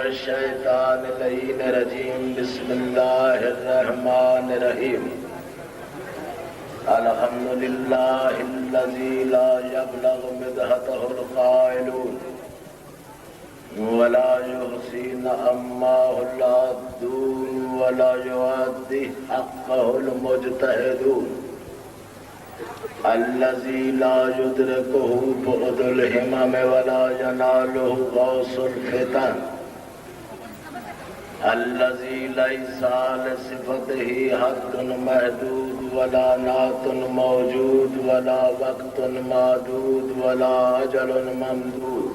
الشیطان اللعین الرجیم بسم اللہ الرحمن الرحیم الحمدللہ الذی لا یبلغ مدحتہ القائلون ولا يحصي نعماه العدون ولا يؤدي حقه المجتهدون الذي لا يدركه بعد الهمم ولا يناله غوث الفتن الذي ليس لصفته حد محدود ولا نعت موجود ولا وقت معدود ولا أجل ممدود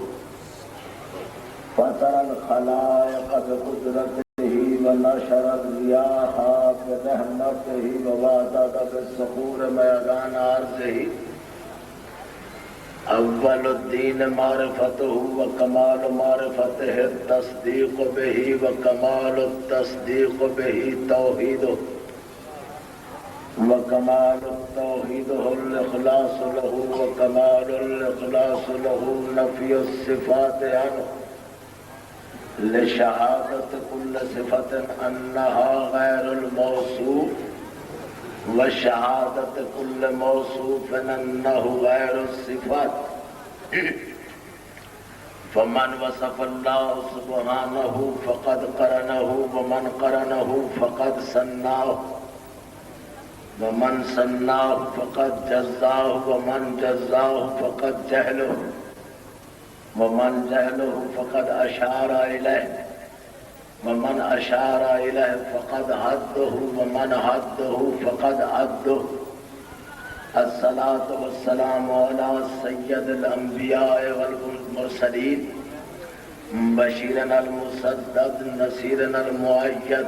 فطر الخلائق بقدرته ونشر الرياح برحمته ووادد بالصخور ميدان أرضه أول الدين معرفته وكمال معرفته التصديق به وكمال التصديق به توحيده وكمال التوحيد الإخلاص له وكمال الإخلاص له نفي الصفات عنه لشهادة كل صفة أنها غير الموصوف وشهادة كل موصوف أنه غير الصفات فمن وصف الله سبحانه فقد قرنه ومن قرنه فقد سناه ومن سناه فقد جزاه ومن جزاه فقد جهله ومن جهله فقد أشار إليه ومن أشار إليه فقد هده ومن هده فقد عده الصلاة والسلام على سيد الأنبياء والمرسلين بشيرنا المسدد نصيرنا المؤيد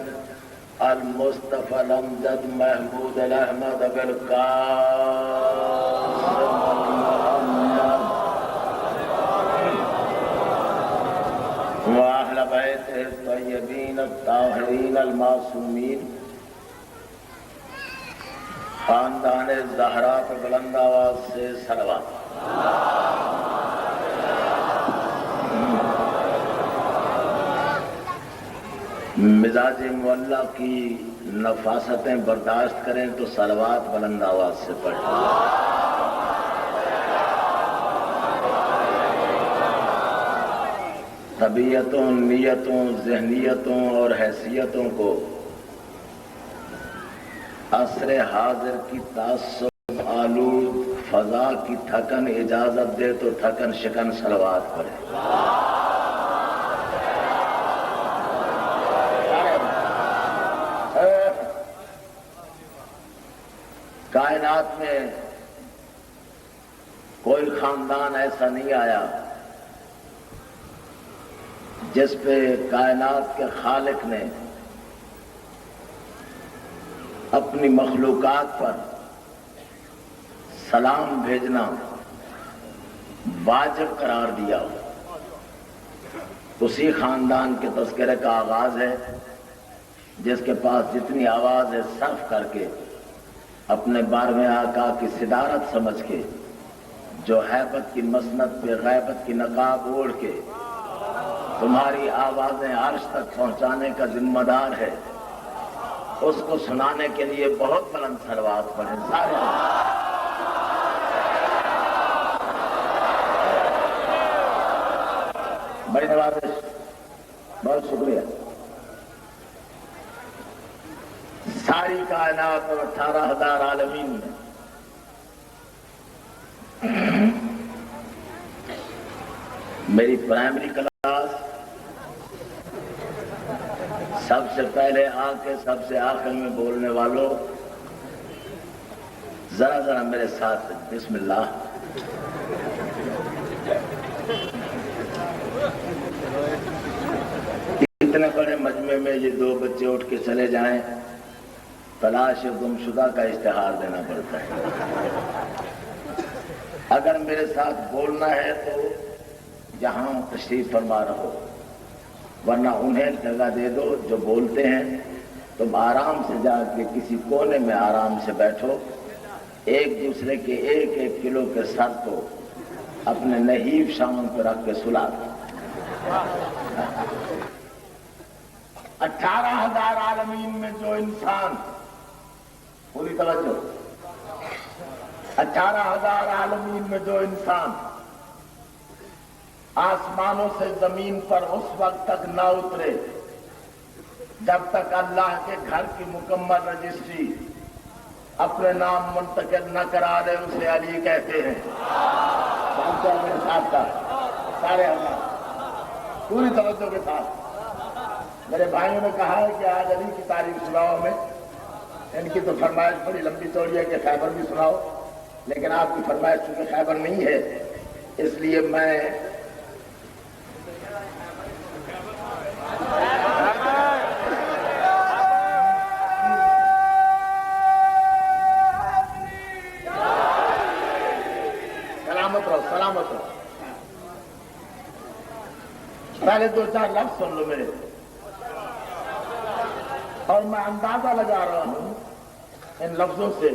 المصطفى الأمجد محمود الأحمد بالقاسم وأهل بيته الطيبين الطاهرين المعصومين خاندان زہرا پر بلند آواز سے صلوات مزاج معلّہ کی نفاستیں برداشت کریں تو صلوات بلند آواز سے پڑھیں طبیعتوں نیتوں ذہنیتوں اور حیثیتوں کو عصر حاضر کی تعصب آلود فضا کی تھکن اجازت دے تو تھکن شکن صلوات پڑھیں کائنات میں کوئی خاندان ایسا نہیں آیا جس پہ کائنات کے خالق نے اپنی مخلوقات پر سلام بھیجنا واجب قرار دیا ہو۔ اسی خاندان کے تذکرے کا آغاز ہے جس کے پاس جتنی آواز ہے صرف کر کے اپنے 12ویں آقا کی صدارت سمجھ کے جو ہیبت کی مسند پہ غیبت کی نقاب اوڑھ کے تمہاری آوازیں عرش تک پہنچانے کا ذمہ دار ہے، اس کو سنانے کے لیے بہت بلند صلوات پڑھیں سارے بڑی نوازش، بہت شکریہ۔ ساری کائنات اور 18,000 عالمین میں میری پرائمری کلاس سب سے پہلے آ کے سب سے آخر میں بولنے والوں ذرا میرے ساتھ بسم اللہ۔ اتنے بڑے مجمع میں یہ 2 بچے اٹھ کے چلے جائیں، تلاش گمشدہ کا اشتہار دینا پڑتا ہے۔ اگر میرے ساتھ بولنا ہے تو یہاں تشریف فرما رہو، ورنہ انہیں جگہ دے دو جو بولتے ہیں۔ تم آرام سے جا کے کسی کونے میں آرام سے بیٹھو، ایک دوسرے کے 1-1 کلو کے سر کو اپنے نحیف شامن پہ رکھ کے سلا دو۔ 18,000 عالمین میں جو انسان، پوری توجہ، 18,000 عالمین میں جو انسان آسمانوں سے زمین پر اس وقت تک نہ اترے جب تک اللہ کے گھر کی مکمل رجسٹری اپنے نام منتقل نہ کرا دے، اسے علی کہتے ہیں۔ میرے ساتھ کا سارے اللہ پوری توجہ کے ساتھ، میرے بھائیوں نے کہا ہے کہ آج علی کی تعریف سناؤ ہمیں۔ ان کی تو فرمائش بڑی لمبی چوڑی ہے کہ خیبر بھی سناؤ، لیکن آپ کی فرمائش چونکہ خیبر نہیں ہے اس لیے میں سلامت رہو۔ پہلے 2-4 لفظ سن لو میرے، اور میں اندازہ لگا رہا ہوں ان لفظوں سے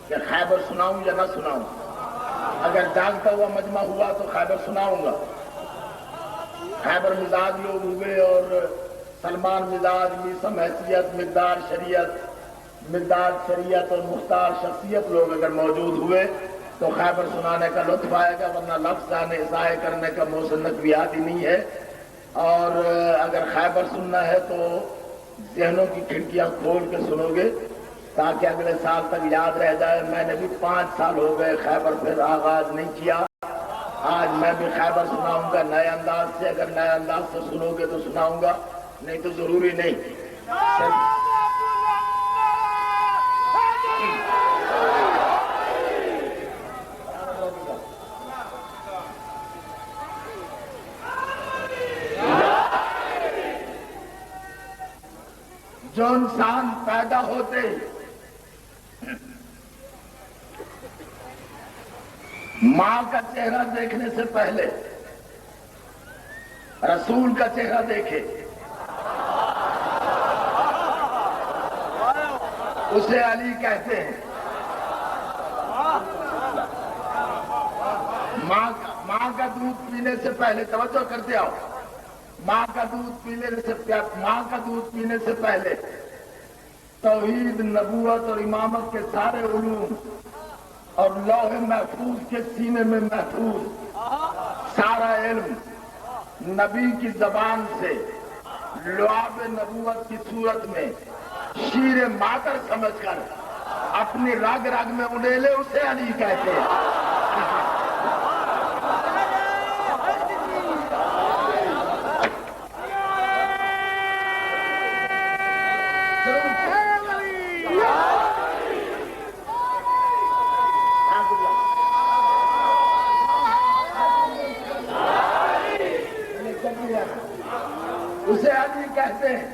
کہ خیبر سناؤں یا نہ سناؤں۔ اگر جاگتا ہوا مجمع ہوا تو خیبر سناؤں گا۔ خیبر مزاج لوگ ہوئے اور سلمان مزاج، میسم حیثیت، مقدار شریعت اور مختار شخصیت لوگ اگر موجود ہوئے تو خیبر سنانے کا لطف آئے گا، ورنہ لفظ ضائع کرنے کا موسنت بھی آتی نہیں ہے۔ اور اگر خیبر سننا ہے تو ذہنوں کی کھڑکیاں کھول کے سنو گے تاکہ اگلے سال تک یاد رہ جائے۔ میں نے بھی 5 سال ہو گئے خیبر پھر آغاز نہیں کیا، آج میں بھی خیبر سناؤں گا نئے انداز سے۔ اگر نئے انداز سے سنو گے تو سناؤں گا، نہیں تو ضروری نہیں۔ جو انسان پیدا ہوتے ماں کا چہرہ دیکھنے سے پہلے رسول کا چہرہ دیکھے اسے علی کہتے ہیں۔ ماں کا دودھ پینے سے پہلے، توجہ کرتے آؤ، ماں کا دودھ پینے سے پہلے توحید، نبوت اور امامت کے سارے علوم اور لوح محفوظ کے سینے میں محفوظ سارا علم نبی کی زبان سے لعاب نبوت کی صورت میں شیر مادر سمجھ کر اپنی رگ رگ میں اڑیلے، اسے علی کہتے ہیں۔ اسے علی کہتے ہیں،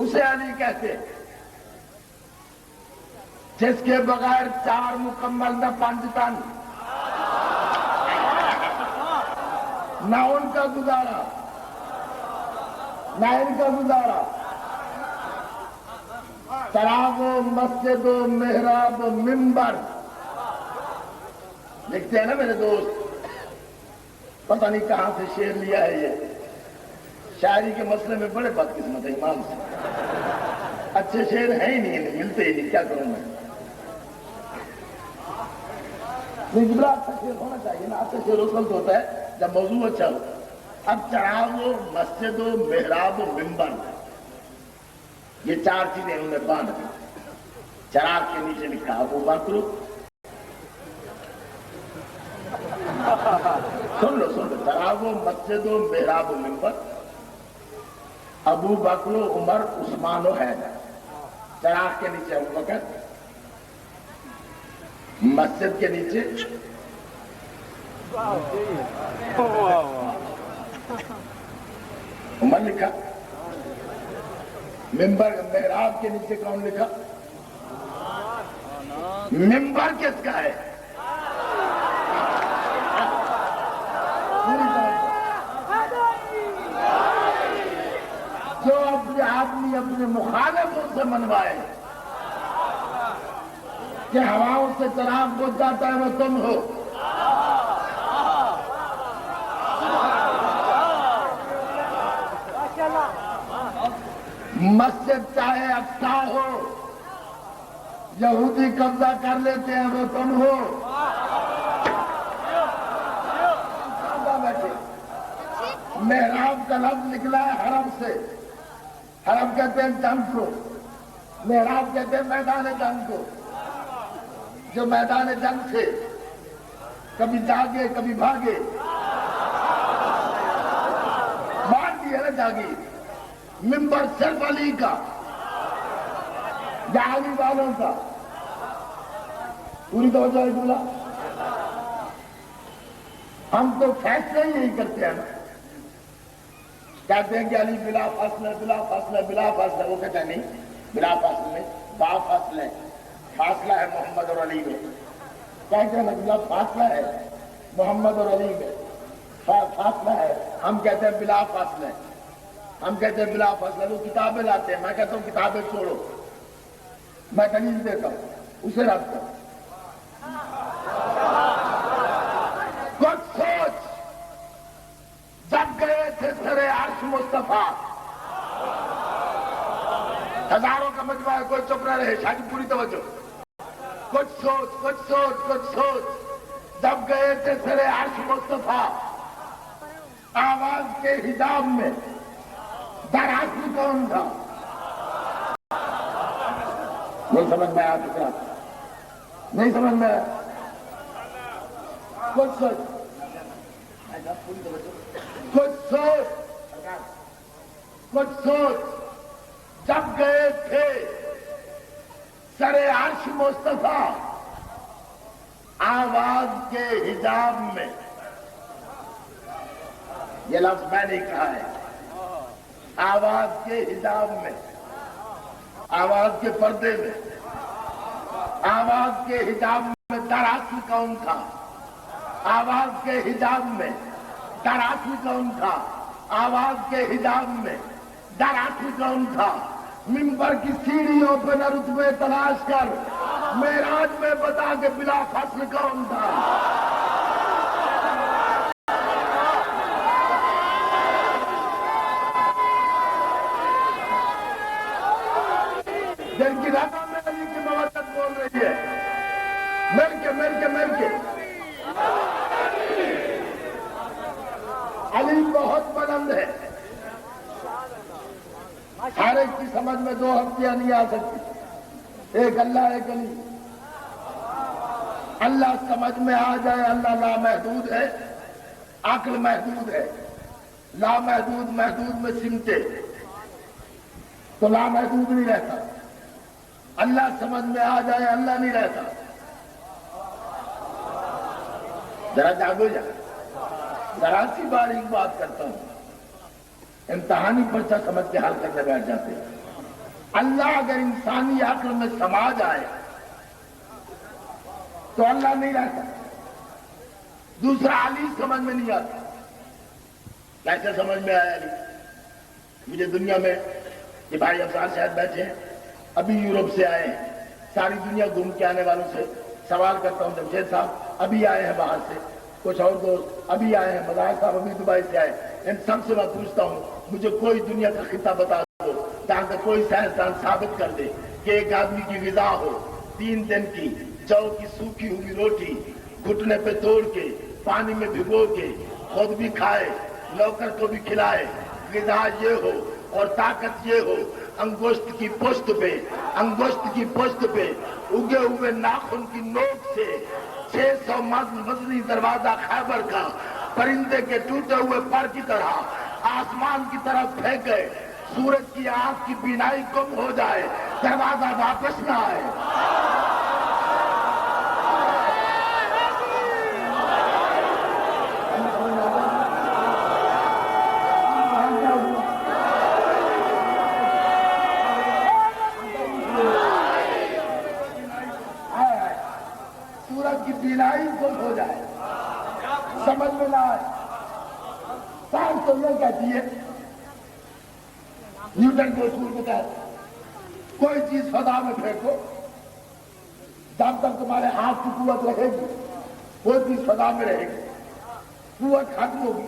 اسے علی کہتے ہیں جس کے بغیر 4 مکمل نہ 5 تن، نہ ان کا گزارا نہ ان کا گزارا۔ چراغ و مسجد و محراب و منبر لکھتے ہیں نا میرے دوست، پتہ نہیں کہاں سے شعر لیا ہے یہ۔ شاعری کے مسئلے میں بڑے بدقسمت ہے امام سے، اچھے شعر ہیں ہی نہیں، ملتے ہی نہیں، کیا کروں میں؟ نہیں، اچھا شعر ہونا چاہیے نا، اچھا شعر اس وقت ہوتا ہے جب موضوع اچھا ہو۔ اب چراغ و مسجد و محراب و منبر، یہ 4 چیزیں انہوں نے باندھ دی۔ چراغ کے نیچے لکھا ابو بکر، سن لو چراغ و مسجد و محراب و منبر، ابو بکر و عمر عثمان و حیدر۔ چراغ کے نیچے ابو بکر، مسجد کے نیچے عمر لکھا، منبر محراب کے نیچے کون لکھا؟ منبر کس کا ہے؟ جو اپنے آدمی اپنے مخالفوں سے منوائے کہ ہواؤں سے چراغ بجھ جاتا ہے، وہ تم ہو۔ مسجد چاہے اقصی ہو، یہودی قبضہ کر لیتے ہیں وہ تم ہو۔ محراب کا لفظ نکلا ہے حرم سے، حرم کہتے ہیں جنگ کو، محراب کہتے ہیں میدان جنگ کو، جو میدان جنگ سے کبھی جاگے کبھی بھاگے، بات بھی ہے نا جاگی۔ ممبر صرف علی کا یا علی والوں کا، پوری توجہ ہے بولا۔ ہم تو فیصلے ہی نہیں کرتے ہیں نا، کہتے ہیں کہ علی بلا فاصلہ بلا فاصلہ بلا فاصلہ، وہ کہتے ہیں نہیں، بلا فاصلہ نہیں، با فاصلہ ہے، فاصلہ ہے محمد اور علی میں، کہتے ہیں بلا فاصلہ ہے محمد اور علی میں، فاصلہ ہے، ہم کہتے ہیں بلا فاصلہ ہے، ہم کہتے ہیں بلا فاصلہ۔ وہ کتابیں لاتے ہیں، میں کہتا ہوں کتابیں چھوڑو، میں دلیل دیتا ہوں، اسے رکھ کر کچھ سوچ۔ جب گئے تھے سرے عرش مصطفیٰ، ہزاروں کا مجمع ہے، کوئی چپ نہ رہے، شاید پوری توجہ، کچھ سوچ کچھ سوچ کچھ سوچ۔ جب گئے تھے سرے عرش مصطفیٰ، آواز کے حجاب میں در اصل کون تھا؟ نہیں سمجھ میں آیا کیا؟ نہیں سمجھ میں آیا؟ کچھ سوچ کچھ سوچ کچھ سوچ۔ جب گئے تھے سرے عرش مصطفیٰ، آواز کے حجاب میں، یہ لفظ میں نے کہا ہے، آواز کے حجاب میں، آواز کے پردے میں، آواز کے حجاب میں در اصل کون تھا؟ آواز کے حجاب میں در اصل کون تھا؟ آواز کے حجاب میں در اصل کون تھا؟ ممبر کی سیڑھیوں پہ نہ رتبے تلاش کر، معراج میں بتا کے بلا فصل کون تھا؟ جن کی رقم میں علی کی مودت بول رہی ہے، مل کے علی بہت بلند ہے، ہر ایک کی سمجھ میں دو ہفتیاں نہیں آ سکتی، ایک اللہ ایک علی۔ اللہ سمجھ میں آ جائے، اللہ لامحدود ہے، عقل محدود ہے، لامحدود محدود میں سمٹے تو لامحدود نہیں رہتا، اللہ سمجھ میں آ جائے اللہ نہیں رہتا۔ ذرا جاگو جا، ذرا سی بار ایک بات کرتا ہوں، امتحانی پرچہ سمجھ کے حل کرنے بیٹھ جاتے ہیں۔ اللہ اگر انسانی عقل میں سما جائے تو اللہ نہیں رہتا، دوسرا علی سمجھ میں نہیں آتا۔ کیسے سمجھ میں آیا علی؟ مجھے دنیا میں یہ بھائی افسار شاید بیٹھے ہیں، ابھی یورپ سے آئے ہیں، ساری دنیا گھوم کے آنے والوں سے سوال کرتا ہوں، جمشید صاحب ابھی آئے ہیں باہر سے، کچھ اور دوست ابھی آئے ہیں، مظاہر صاحب ابھی دبئی سے آئے، ان سب سے میں پوچھتا ہوں مجھے کوئی دنیا کا خطہ بتا دو جہاں کا کوئی سائنسدان ثابت کر دے کہ ایک آدمی کی غذا ہو 3 دن کی جو کی سوکھی ہوئی روٹی گھٹنے پہ توڑ کے پانی میں بھگو کے خود بھی کھائے نوکر کو بھی کھلائے، غذا یہ ہو اور طاقت یہ ہو، انگشت کی پشت پہ اگے ہوئے ناخن کی نوک سے 600 مزنی دروازہ خیبر کا پرندے کے ٹوٹے ہوئے پر کی طرح آسمان کی طرف پھینک گئے، سورج کی آنکھ کی بینائی کم ہو جائے، دروازہ واپس نہ آئے۔ سورج کی بینائی کم ہو جائے، سمجھ میں نہ آئے۔ سائنس تو یہ کہتی ہے، نیوٹن کو اصول بتایا، کوئی چیز فضا میں پھینکو، جب تک تمہارے ہاتھ کی قوت رہے گی وہ چیز فضا میں رہے گی، قوت ختم ہوگی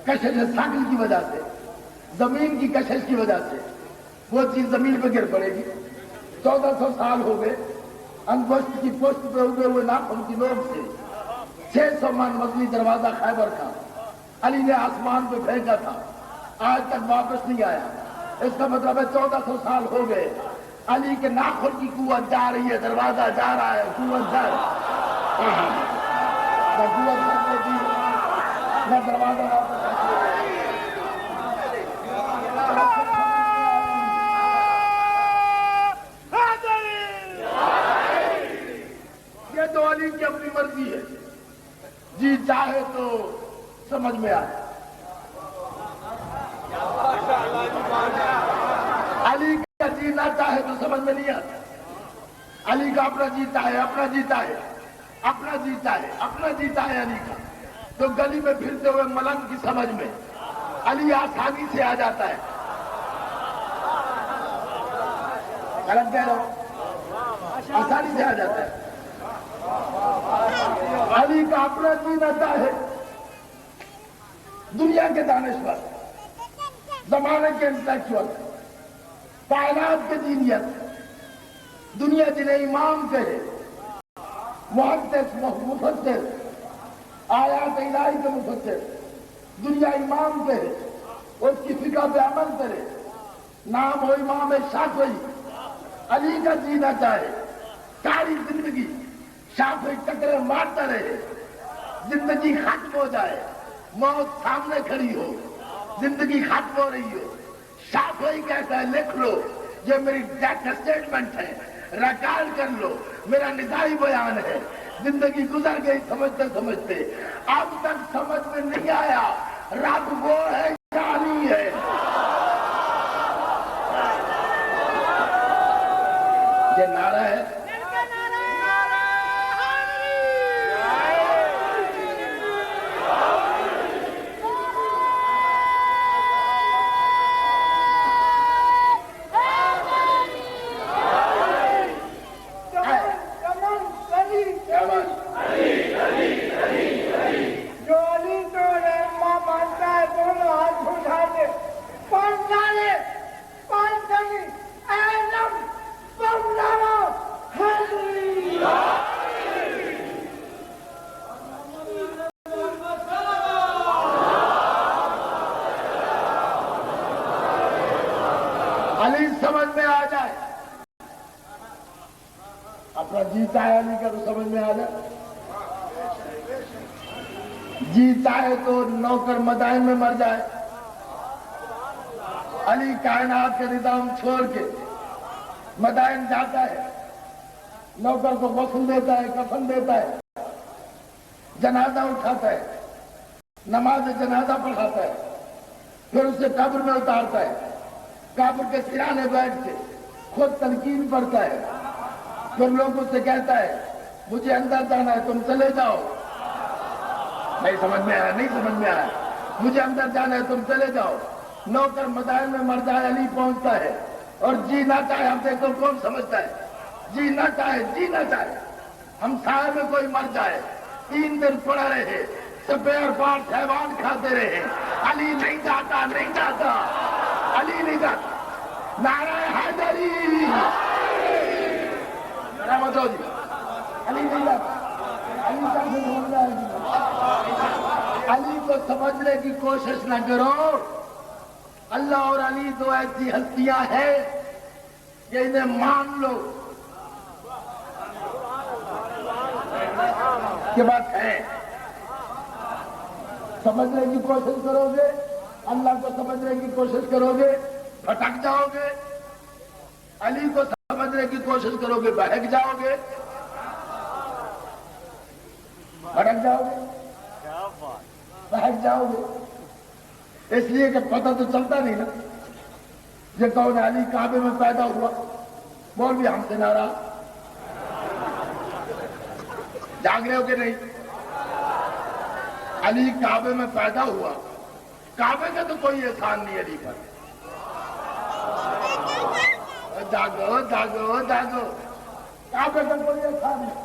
کشش ثقل کی وجہ سے، زمین کی کشش کی وجہ سے، وہ چیز زمین پہ گر پڑے گی. 1400 سال ہو گئے انگوشت کی پشت پہ اگے ہوئے ناخن کی نوک سے 600 من وزنی دروازہ خیبر کا علی نے آسمان پہ پھینکا تھا, آج تک واپس نہیں آیا. اس کا مطلب ہے 1400 سال ہو گئے, علی کے ناخن کی قوت جا رہی ہے, دروازہ جا رہا ہے, قوت جا رہی ہے. نہ قوت کرنے کی, نہ دروازہ واپس. یہ تو علی کی اپنی مرضی ہے, جی چاہے تو سمجھ میں آئے. علی کا جینا چاہے تو سمجھ میں نہیں آتا. علی کا اپنا جیتا ہے, اپنا جیتا ہے, اپنا جیتا ہے, اپنا جیتا ہے علی کا. تو گلی میں پھرتے ہوئے ملنگ کی سمجھ میں علی آسانی سے آ جاتا ہے. غلط کہہ رہا ہوں, آسانی سے آ جاتا ہے. علی کا اپنا جینا چاہے دنیا کے دانشور, زمانے کے انٹلیکچوئل, کائنات کے دینیت, دنیا جنہیں امام کہے, محدث مفسر, آیات الہی کے مفسر, دنیا امام کہے, اس کی فقہ پہ عمل کرے, نام ہو امام شافعی. علی کا جینا چاہے ساری زندگی شافعی ٹکرے مارتا رہے, زندگی ختم ہو جائے, موت سامنے کھڑی ہو, زندگی ختم ہو رہی ہو, شافعی کہتا ہے لکھ لو, یہ میری ڈیتھ اسٹیٹمنٹ ہے, ریکارڈ کر لو, میرا نظائی بیان ہے. زندگی گزر گئی سمجھتے سمجھتے, اب تک سمجھ میں نہیں آیا رب وہ ہے یا علی ہے. یہ نعرہ ہے علی سمجھ میں آ جائے, اپنا جیتا ہے علی کا تو سمجھ میں آ جائے. جیتا ہے تو نوکر مدائن میں مر جائے. علی کائنات کے نظام چھوڑ کے مدائن جاتا ہے, نوکر کو غسل دیتا ہے, کفن دیتا ہے, جنازہ اٹھاتا ہے, نماز جنازہ پڑھاتا ہے, پھر اسے قبر میں اتارتا ہے, قبر کے سرانے بیٹھ کے خود تلقین پڑھتا ہے, پھر لوگوں سے کہتا ہے مجھے اندر جانا ہے, تم چلے جاؤ. نہیں سمجھ میں آیا, نہیں سمجھ میں آیا, مجھے اندر جانا ہے, تم چلے جاؤ. نوکر مدائن میں مر جائے, علی پہنچتا ہے, اور جینا چاہے, ہم دیکھو کون سمجھتا ہے, جینا چاہے, جینا چاہے, ہم سائے میں کوئی مر جائے, 3 دن پڑا رہے, سپیر پارٹ حیوان کھاتے رہے, علی نہیں جاتا, نہیں جاتا, علی نہیں جاتا. نعرہ حیدری, رحمت ہو جی, علی نہیں جاتا. علی کا سے بول رہا ہے, علی کو سمجھنے کی کوشش نہ کرو. اللہ اور علی دو ایسی ہستیاں ہیں کہ انہیں مان لو کہ بات ہے. سمجھنے کی کوشش کرو گے, اللہ کو سمجھنے کی کوشش کرو گے, بھٹک جاؤ گے. علی کو سمجھنے کی کوشش کرو گے, بہک جاؤ گے, بھٹک جاؤ گے, بہک جاؤ گے. اس لیے کہ پتہ تو چلتا نہیں نا. یہ کون علی کعبے میں پیدا ہوا, بول بھی ہم سے ناراض. جاگ رہے ہو کہ نہیں؟ علی کعبے میں پیدا ہوا, کعبے کا تو کوئی احسان نہیں علی پر. جاگو جاگو جاگو, کعبے کا کوئی احسان نہیں.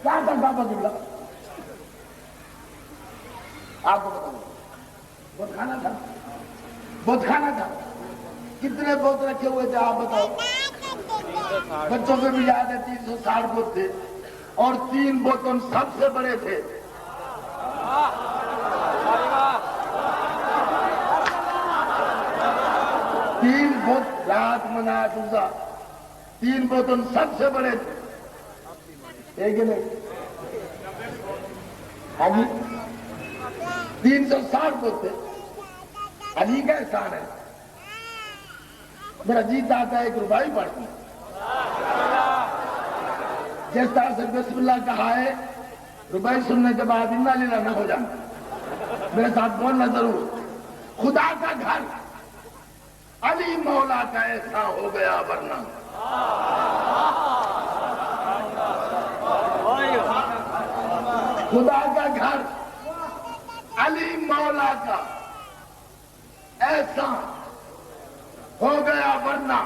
کیا تھا کعبہ قبلہ؟ آپ کو بتاؤں, بت خانہ تھا, بت خانہ تھا. کتنے بت رکھے ہوئے تھے آپ بتاؤ؟ بچوں کو بھی یاد ہے 360 بت تھے، اور 3 بت ان سب سے بڑے تھے۔ 3 بت رات منات عزا، 3 بت ان سب سے بڑے تھے، ایک نہیں؟ ہاں جی 360 بت تھے۔ علی کا احسان ہے، میرا جی چاہتا ہے ایک ربائی پڑھتی، جس طرح سے بسم اللہ کہا ہے، ربائی سننے کے بعد انا للہ نہ ہو جانا، میرے ساتھ بولنا ضرور۔ خدا کا گھر علی مولا کا ایسا ہو گیا ورنہ، خدا کا گھر علی مولا کا ایسا ہو گیا ورنہ،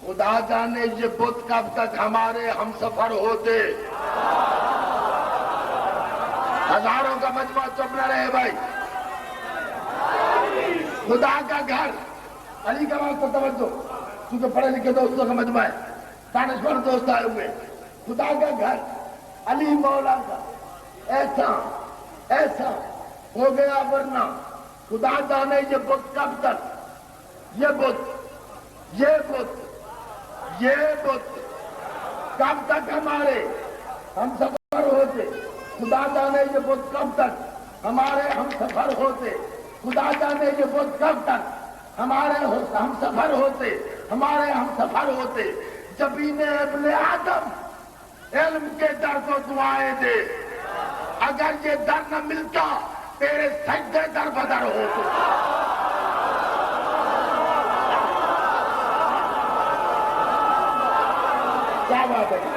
خدا جانے یہ بت کب تک ہمارے ہم سفر ہوتے۔ ہزاروں کا مجمع چپ نہ رہے بھائی۔ خدا کا گھر، علی کا بات پر توجہ، کیونکہ پڑھے لکھے دوستوں کا مجمع ہے، دانشور دوست آئے ہوئے۔ خدا کا گھر علی مولا کا ایسا ایسا ہو گیا ورنہ، خدا جانے یہ بت کب تک، یہ بت یہ بت کب تک ہمارے ہم سفر ہوتے۔ خدا جانے یہ بت کب تک ہمارے ہم سفر ہوتے، خدا جانے یہ بت کب تک ہمارے ہم سفر ہوتے، ہمارے ہم سفر ہوتے۔ جبین ابن آدم علم کے در کو دعائیں دے، اگر یہ در نہ ملتا تیرے سجدے در بدر ہوتے۔ کیا بات ہے؟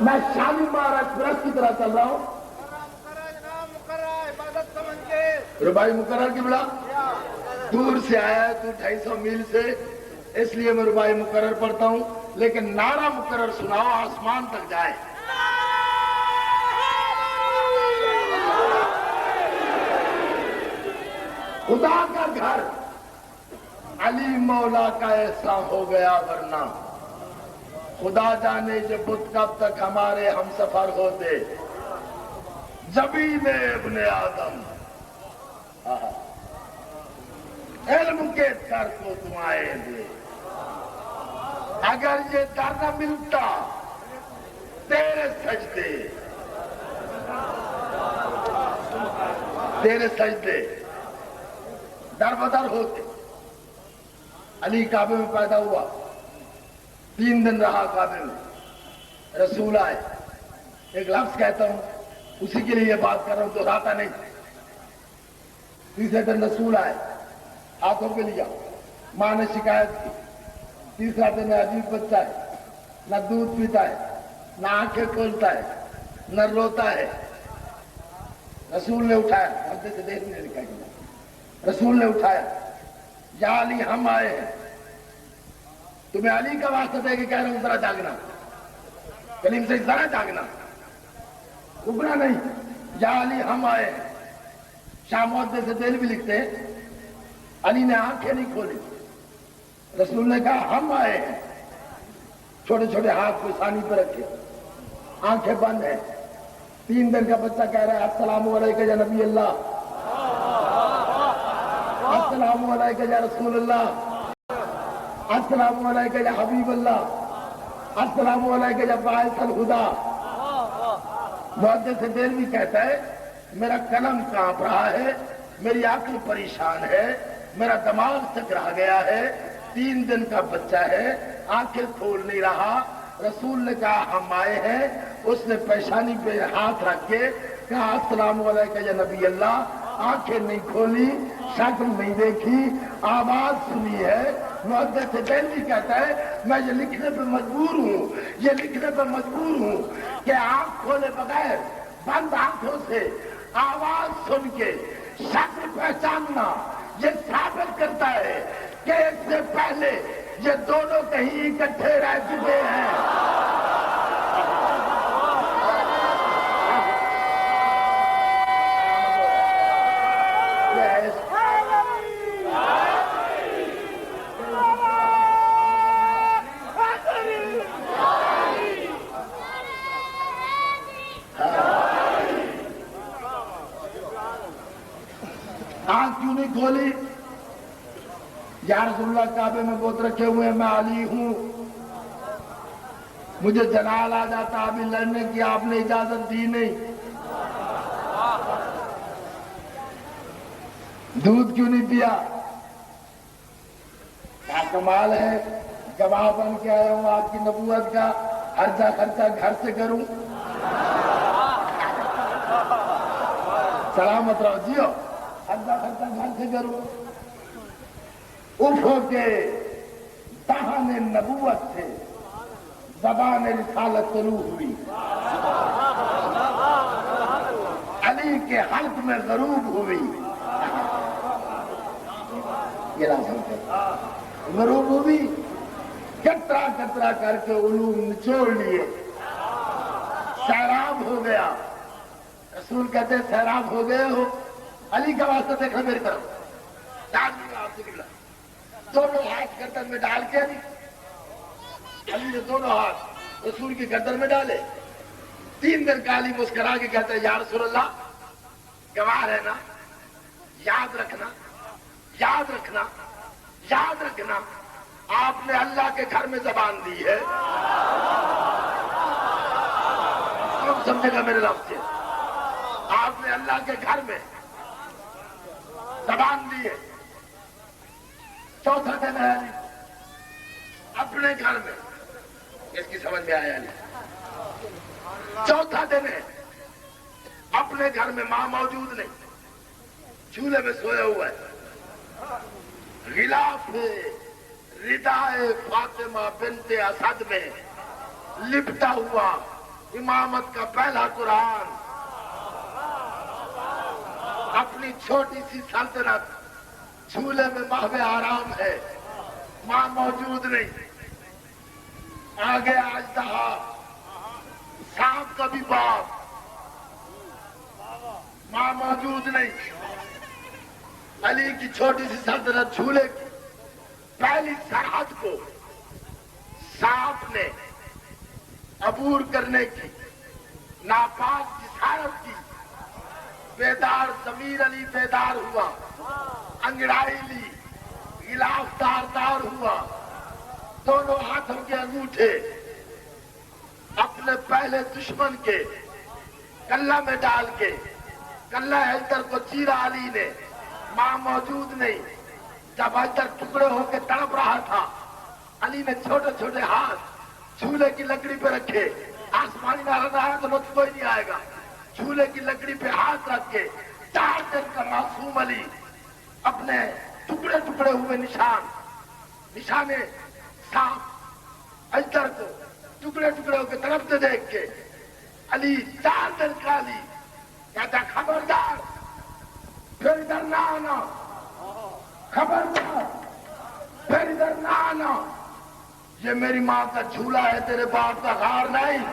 میں شالی مہاراج ایکسپریس کی طرح چل رہا ہوں۔ ربائی مقرر کی بلا دور سے آیا ہے، تو 250 میل سے، اس لیے میں ربائی مقرر پڑھتا ہوں، لیکن نعرہ مقرر سناؤ آسمان تک جائے۔ خدا کا گھر علی مولا کا ایسا ہو گیا ورنہ، خدا جانے یہ بت کب تک ہمارے ہم سفر ہوتے۔ جبین ابن آدم علم کے در کو دعائیں دے، اگر یہ در نہ ملتا تیرے سجدے در بدر ہوتے۔ علی کعبے میں پیدا ہوا، 3 دن رہا کعبے میں، رسول آئے۔ ایک لفظ کہتا ہوں، اسی کے لیے یہ بات کر رہا ہوں، دہراتا نہیں۔ 3 دن رسول آئے، ہاتھوں کے لیا، ماں نے شکایت کی، 3 دن عجیب بچہ ہے، نہ دودھ پیتا ہے، نہ آنکھیں کھولتا ہے، نہ روتا ہے۔ رسول نے اٹھایا، پردے سے دیکھ نہیں لکھا گیا، رسول نے اٹھایا، یا علی ہم آئے ہیں، تمہیں علی کا واسطہ دے کے کہہ رہا ہوں ذرا جاگنا، کلیم سے ذرا جاگنا، رکنا نہیں، یا علی ہم آئے ہیں۔ شاہ محدث سے دل بھی لکھتے ہیں، علی نے آنکھیں نہیں کھولی، رسول نے کہا ہم آئے ہیں، چھوٹے چھوٹے ہاتھ کو سانی پہ رکھے، آنکھیں بند ہیں۔ 3 دن کا بچہ کہہ رہا ہے السلام علیکم یا نبی اللہ، السلام علیکم یا رسول اللہ، السلام علیکم یا حبیب اللہ، السلام علیکم یا باعث الہدیٰ۔ محدث دل بھی کہتا ہے میرا قلم کانپ رہا ہے، میری عقل پریشان ہے، میرا دماغ تک رہ گیا ہے، 3 دن کا بچہ ہے، آنکھیں کھول نہیں رہا۔ رسول نے کہا ہم آئے ہیں، اس نے پیشانی پہ ہاتھ رکھ کے کہا السلام علیکم یا نبی اللہ، آنکھیں نہیں کھولی، شکل نہیں دیکھی، آواز سنی ہے، محدث دہلوی کہتا ہے میں یہ لکھنے پہ مجبور ہوں کہ آنکھ کھولے بغیر بند آنکھوں سے آواز سن کے شکل پہچاننا یہ ثابت کرتا ہے کہ اس سے پہلے یہ دونوں کہیں اکٹھے رہ چکے ہیں. آنکھ کیوں نہیں کھولی؟ یا رسول اللہ کعبے میں بت رکھے ہوئے ہیں، میں علی ہوں، مجھے جلال آ جاتا ابھی لڑنے کی، آپ نے اجازت دی نہیں. دودھ کیوں نہیں پیا؟ کیا کمال ہے، گواہ بن کے آیا ہوں آپ کی نبوت کا، خرچہ گھر سے کروں. سلامت رہو جیو، خرچہ گھر سے کروں. اف ہو کے دہان نبوت سے زبان رسالت شروع ہوئی، علی کے حلق میں غروب ہوئی. غروب ہوئی، کترا کر کے علوم نچوڑ لیے، سیراب ہو گیا. رسول کہتے ہیں سیراب ہو گئے ہو، علی کا واسطہ دیکھنا میری طرف، دونوں ہاتھ گردن میں ڈال کے علی نے دونوں ہاتھ رسول کی گردن میں ڈالے. 3 دن کا علی مسکرا کے کہتے ہیں یا رسول اللہ گواہ رہنا، یاد رکھنا آپ نے اللہ کے گھر میں زبان دی ہے. کون سمجھے گا میرے لفظ سے؟ آپ نے اللہ کے گھر میں زبان دی ہے. چوتھا دن ہے علی اپنے گھر میں، اس کی سمجھ میں آیا نہیں. چوتھا دن ہے اپنے گھر میں، ماں موجود نہیں، چولہے میں سویا ہوا ہے. غلاف ردائے فاطمہ بنت اسد میں لپٹا ہوا امامت کا پہلا قرآن، اپنی چھوٹی سی سلطنت، چولہے میں ماہو آرام ہے، ماں موجود نہیں. آگے اژدہا، سانپ کا بھی باپ، ماں موجود نہیں. علی کی چھوٹی سی سلطنت جھولے کی پہلی سرحد کو سانپ نے عبور کرنے کی ناپاک جسارت کی. بیدار ضمیر علی بیدار ہوا، انگڑائی لی، غلاف دار ہوا، دونوں ہاتھوں کے انگوٹھے اپنے پہلے دشمن کے کلہ میں ڈال کے کلہ حیدر کو چیرا علی نے. ماں موجود نہیں. جب حیدر ٹکڑے ہو کے تڑپ رہا تھا، علی نے چھوٹے چھوٹے ہاتھ چولہے کی لکڑی پہ رکھے. آسمانی نہ آیا تو لطف کوئی نہیں آئے گا. چولہے کی لکڑی پہ ہاتھ رکھ کے 4 دن کا معصوم علی اپنے ٹکڑے ہوئے نشانے سانپ حیدر کو ٹکڑے ہو کے تڑپتے دیکھ کے علی 4 دن کا علی کہتا خبردار پھر ادھر نہ آنا، خبردار پھر ادھر نہ آنا. یہ میری ماں کا جھولا ہے، تیرے باپ کا غار نہیں.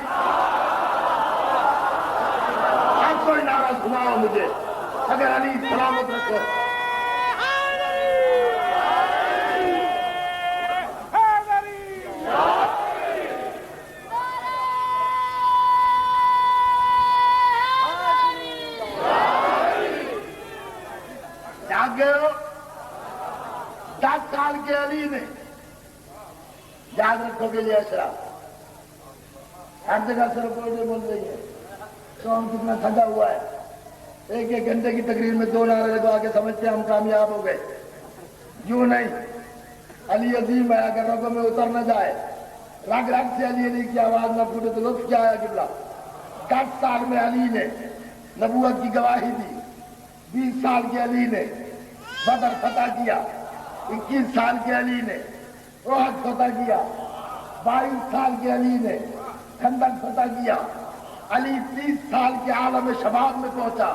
اب کوئی نعرہ سناؤ مجھے اگر علی سلامت رکھو. گئے ہو 10 سال کے علی نے، یاد رکھو گے یہ اشرا. ہر جگہ صرف بول رہی ہے قوم کتنا تھکا ہوا ہے. 1 گھنٹے کی تقریر میں 2 نعرے لگوا کے سمجھتے ہیں ہم کامیاب ہو گئے. یوں نہیں، علی عظیم ہے، اگر رگوں میں اتر نہ جائے، رگ سے علی کی آواز نہ پھوٹے تو لطف کیا آیا قبلہ. 10 سال میں علی نے نبوت کی گواہی دی. 20 سال کے علی نے بدر فتح کیا. 21 سال کے علی نے احد فتح کیا، 22 سال کے علی نے خندق فتح کیا، علی 30 سال کے عالم شباب میں پہنچا۔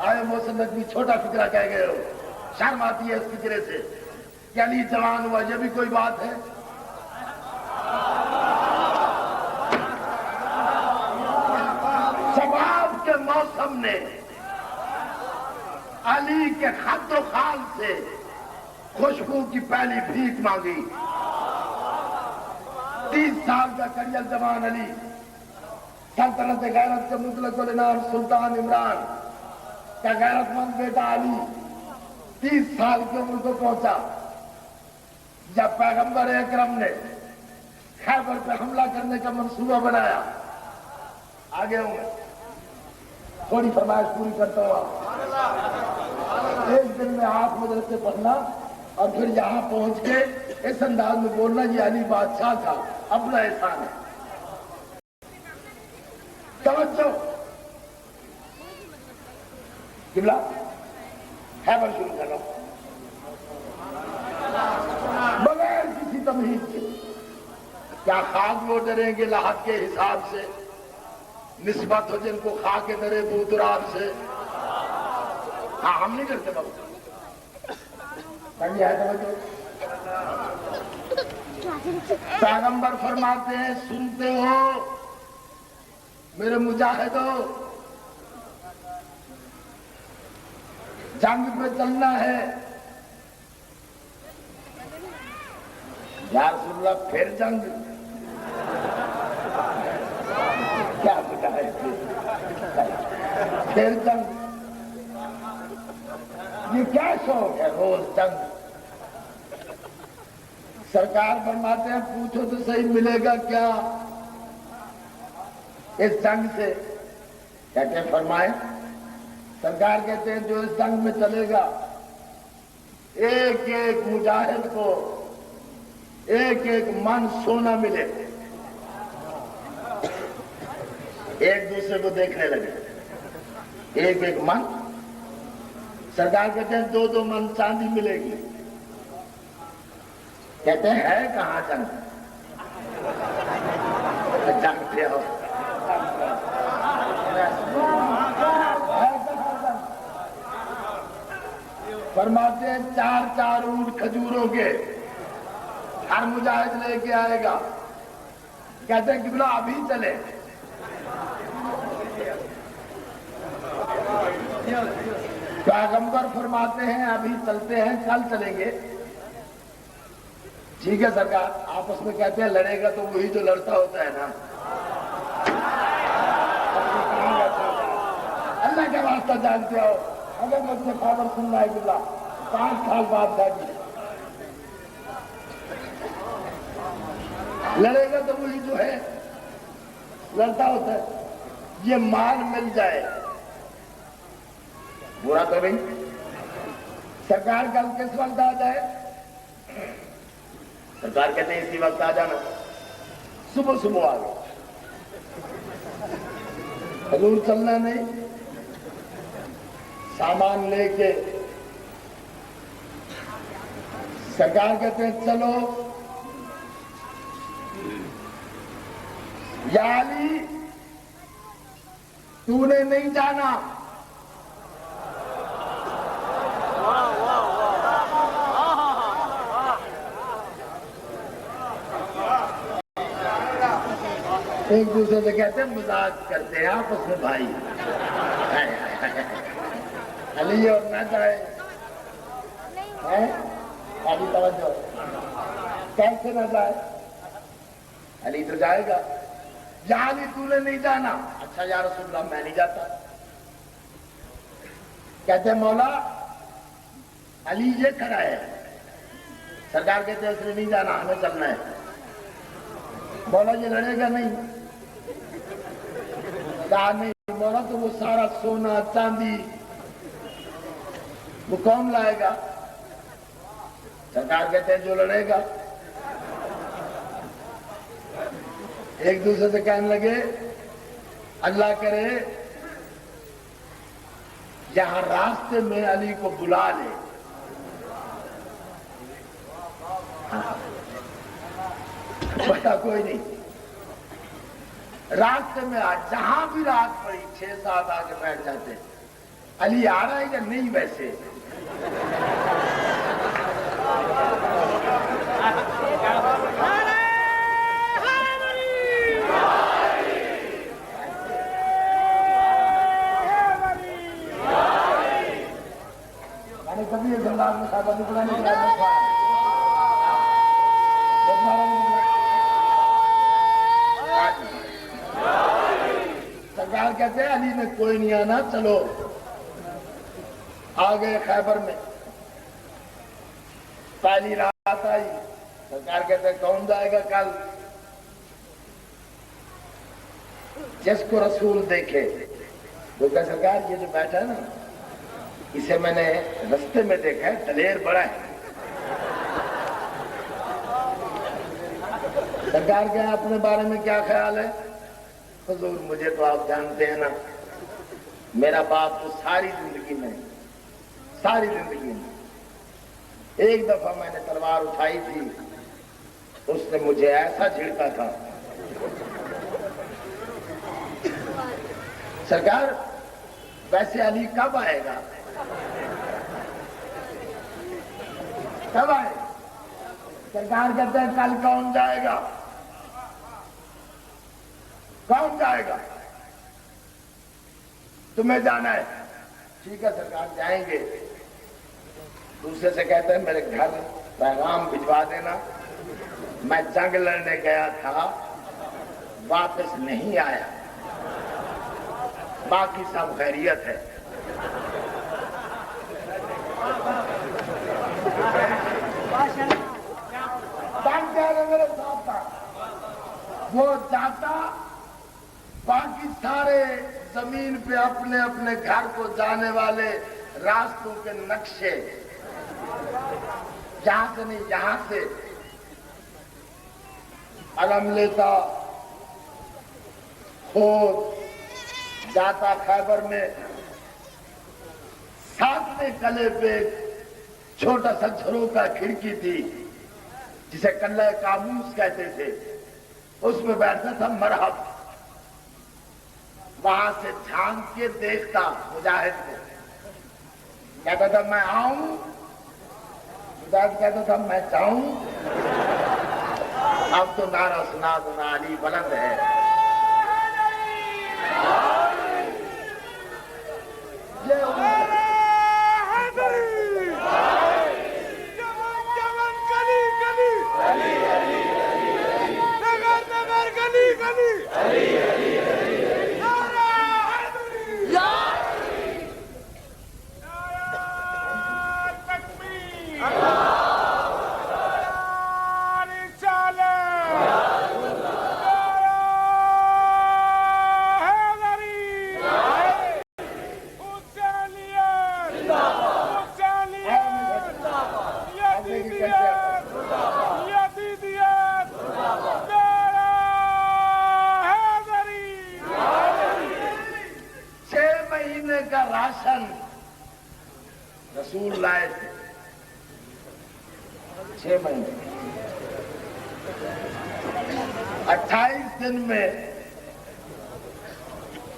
آئے محسن ندوی چھوٹا فکرہ کہہ گئے ہو، شرم آتی ہے اس فکرے سے کہ علی جوان ہوا، یہ بھی کوئی بات ہے؟ شباب کے موسم نے علی کے خط و خال سے خوشبو کی پہلی بھیک مانگی۔ 30 سال کا کریل جوان علی، سلطنت غیرت کے مطلق العنان سلطان عمران کا غیرت مند بیٹا علی 30 سال کی عمر کو پہنچا جب پیغمبر اکرم نے خیبر پہ حملہ کرنے کا منصوبہ بنایا۔ آگے ہوں میں تھوڑی فرمائش پوری کرتا ہوں۔ ایک دن میں 8 مدرسے پڑھنا اور پھر یہاں پہنچ کے اس انداز میں بولنا یہ علی بادشاہ کا اپنا احسان ہے۔ توجہ، قبلہ خیبر شروع کر رہا ہوں بغیر کسی تمہید کے۔ کیا خاک وہ ڈریں گے لاحق کے حساب سے، نسبت ہو جن کو خاک درے بوتراب سے؟ ہاں ہم نہیں کرتے بابو، ہے توجہ۔ پیغمبر فرماتے ہیں سنتے ہو میرے مجاہدو، جنگ پہ چلنا ہے۔ یا رسول اللہ پھر جنگ؟ کیا پتا ہے پھر جنگ؟ یہ کیا شوق ہے روز جنگ؟ سرکار فرماتے ہیں پوچھو تو صحیح ملے گا کیا اس جنگ سے؟ کہتے ہیں فرمائیں۔ سرکار کہتے ہیں جو اس جنگ میں چلے گا ایک ایک مجاہد کو ایک ایک من سونا ملے، ایک دوسرے کو دیکھنے لگے، ایک ایک من۔ سرکار کہتے ہیں 2 من چاندی ملے گی۔ کہتے ہیں ہے کہاں جنگ؟ جنگ پہ ہو، فرماتے ہیں 4 اونٹ کھجوروں کے ہر مجاہد لے کے آئے گا۔ کہتے ہیں قبلہ ابھی چلے؟ پیغمبر فرماتے ہیں ابھی چلتے ہیں، کل چلیں گے۔ ٹھیک ہے سرکار۔ آپس میں کہتے ہیں لڑے گا تو وہی جو لڑتا ہوتا ہے نا۔ اللہ کے واسطہ جانتے ہو، اگر مجھ سے خبر سننا ہے قبلہ 5 سال بعد جاگی لڑے گا تو وہی جو ہے لڑتا ہوتا ہے۔ یہ مال مل جائے برا تو نہیں۔ سرکار کل کس وقت آ جائے؟ سرکار کہتے ہیں اسی وقت آ جانا۔ صبح صبح آ گئے، حضور چلنا نہیں، سامان لے کے سرکار کہتے ہیں چلو یا علی تو نے نہیں جانا، ایک دوسرے سے کہتے ہیں مذاق کرتے ہیں آپس میں بھائی۔ علی اور نہ جائے علی توجہ، کیسے نہ جائے؟ علی تو جائے گا۔ یا علی تو نے نہیں جانا؟ اچھا یا رسول اللہ میں نہیں جاتا۔ کہتے ہیں مولا علی یہ کھڑا ہے۔ سرکار کہتے ہیں اس نے نہیں جانا، ہمیں چلنا ہے۔ مولا یہ لڑے گا نہیں؟ کہا نہیں مولا تو وہ سارا سونا چاندی وہ کون لائے گا؟ سرکار کہتے ہیں جو لڑے گا۔ ایک دوسرے سے کہنے لگے اللہ کرے یہاں راستے میں علی کو بلا لے۔ بتا کوئی نہیں. راستے میں جہاں بھی رات پڑی 6-7 آ کے بیٹھ جاتے. علی آ رہا ہے یا نہیں ویسے؟ کبھی یہ زندان میں صاحبہ نکلا نہیں سرکار کہتے ہیں علی نے کوئی نہیں آنا، چلو. آ گئے خیبر میں. پہلی رات آئی. سرکار کہتے ہیں کون جائے گا کل؟ جس کو رسول دیکھے. وہ کہ سرکار یہ جو بیٹھا ہے نا، اسے میں نے رستے میں دیکھا ہے، دلیر بڑا ہے. سرکار کے اپنے بارے میں کیا خیال ہے؟ حضور مجھے تو آپ جانتے ہیں نا، میرا باپ تو ساری زندگی میں ایک دفعہ میں نے تلوار اٹھائی تھی، اس نے مجھے ایسا جھڑکا تھا. سرکار ویسے علی کب آئے گا؟ کب آئے؟ سرکار کہتے ہیں کل کون جائے گا؟ کون جائے گا؟ تمہیں جانا ہے. ٹھیک ہے سرکار جائیں گے. دوسرے سے کہتے ہیں میرے گھر پیغام بھجوا دینا، میں جنگ لڑنے گیا تھا، واپس نہیں آیا، باقی سب خیریت ہے. میرے ساتھ تھا. وہ جاتا، باقی سارے زمین پہ اپنے اپنے گھر کو جانے والے راستوں کے نقشے، جہاں سے نہیں یہاں سے علم لیتا، خود جاتا. خیبر میں 7ویں قلعے پہ چھوٹا سا جھروکا کھڑکی تھی جسے قلعہ کاموس کہتے تھے، اس میں بیٹھتا تھا مرحب. وہاں سے جھانک کے دیکھتا مجاہد کو، کہتا تھا میں آؤں، مجاہد کہتا تھا میں جاؤں. اب تو نعرہ سنا دنا علی بلند ہے. رسول لائے تھے 6 مہینے 28 دن میں.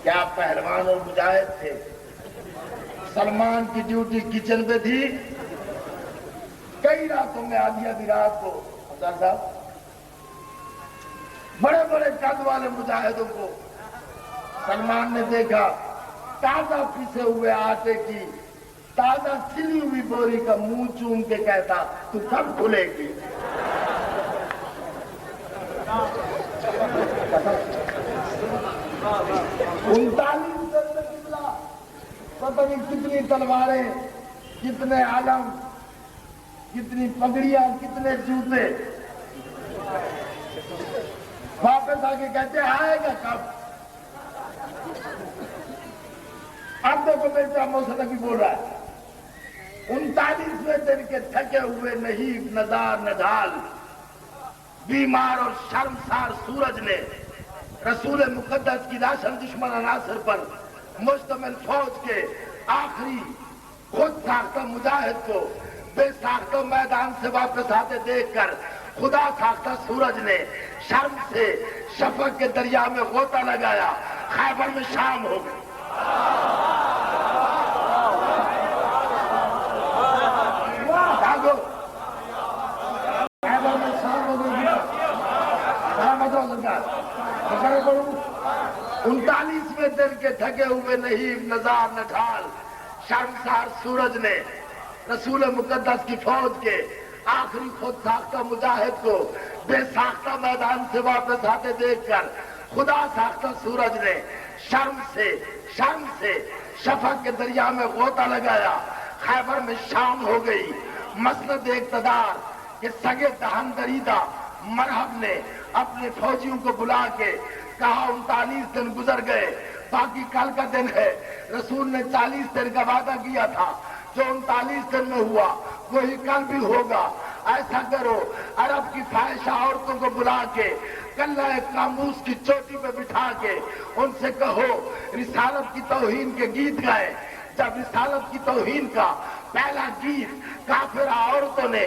کیا پہلوان اور مجاہد تھے. سلمان کی ڈیوٹی کچن پہ تھی. کئی راتوں میں آدھی آدھی رات کو صاحب بڑے بڑے قد والے مجاہدوں کو سلمان نے دیکھا، تازہ پیسے ہوئے آٹے کی تازہ سلی ہوئی بوری کا منہ چوم کے کہتا تو کب کھلے گی؟ 39 دن میں پتہ نہیں کتنی تلواریں، کتنے علم، کتنی پگڑیاں، کتنے جوتے. واپس آ کے کہتے آئے گا کب؟ اب دیکھو میرے چاموں سے بھی بول رہا ہے. 39ویں دن کے تھکے ہوئے نہیب نزار نڈھال، بیمار اور شرمسار سورج نے رسول مقدس کی راشن دشمن عناصر پر مشتمل فوج کے آخری خود ساختہ مجاہد کو بے ساختہ میدان سے واپس آتے دیکھ کر خدا ساختہ سورج نے شرم سے شفق کے دریا میں غوطہ لگایا، خیبر میں شام ہو گئی۔ خیبر میں شام ہو گئی۔ 39ویں دن کے تھکے ہوئے نہیں نظار نہ ڈھال، شرمسار سورج نے رسول مقدس کی فوج کے آخری خود ساختہ مجاہد کو بے ساختہ میدان سے واپس آتے دیکھ کر خدا ساختہ سورج نے شرم سے شفق کے دریا میں غوطہ لگایا، خیبر میں شام ہو گئی۔ مسند اقتدار کے سگے دہن دریدہ مرحب نے اپنے فوجیوں کو بلا کے کہا 39 دن گزر گئے، باقی کل کا دن ہے۔ رسول نے 40 دن کا وعدہ کیا تھا، جو 39 دن میں ہوا وہی کل بھی ہوگا۔ ایسا کرو، عرب کی فاحشہ عورتوں کو بلا کے کلہ قاموس کی چوٹی پہ بٹھا کے ان سے کہو رسالت کی توہین کے گیت گائے۔ جب رسالت کی توہین کا پہلا گیت کافرہ عورتوں نے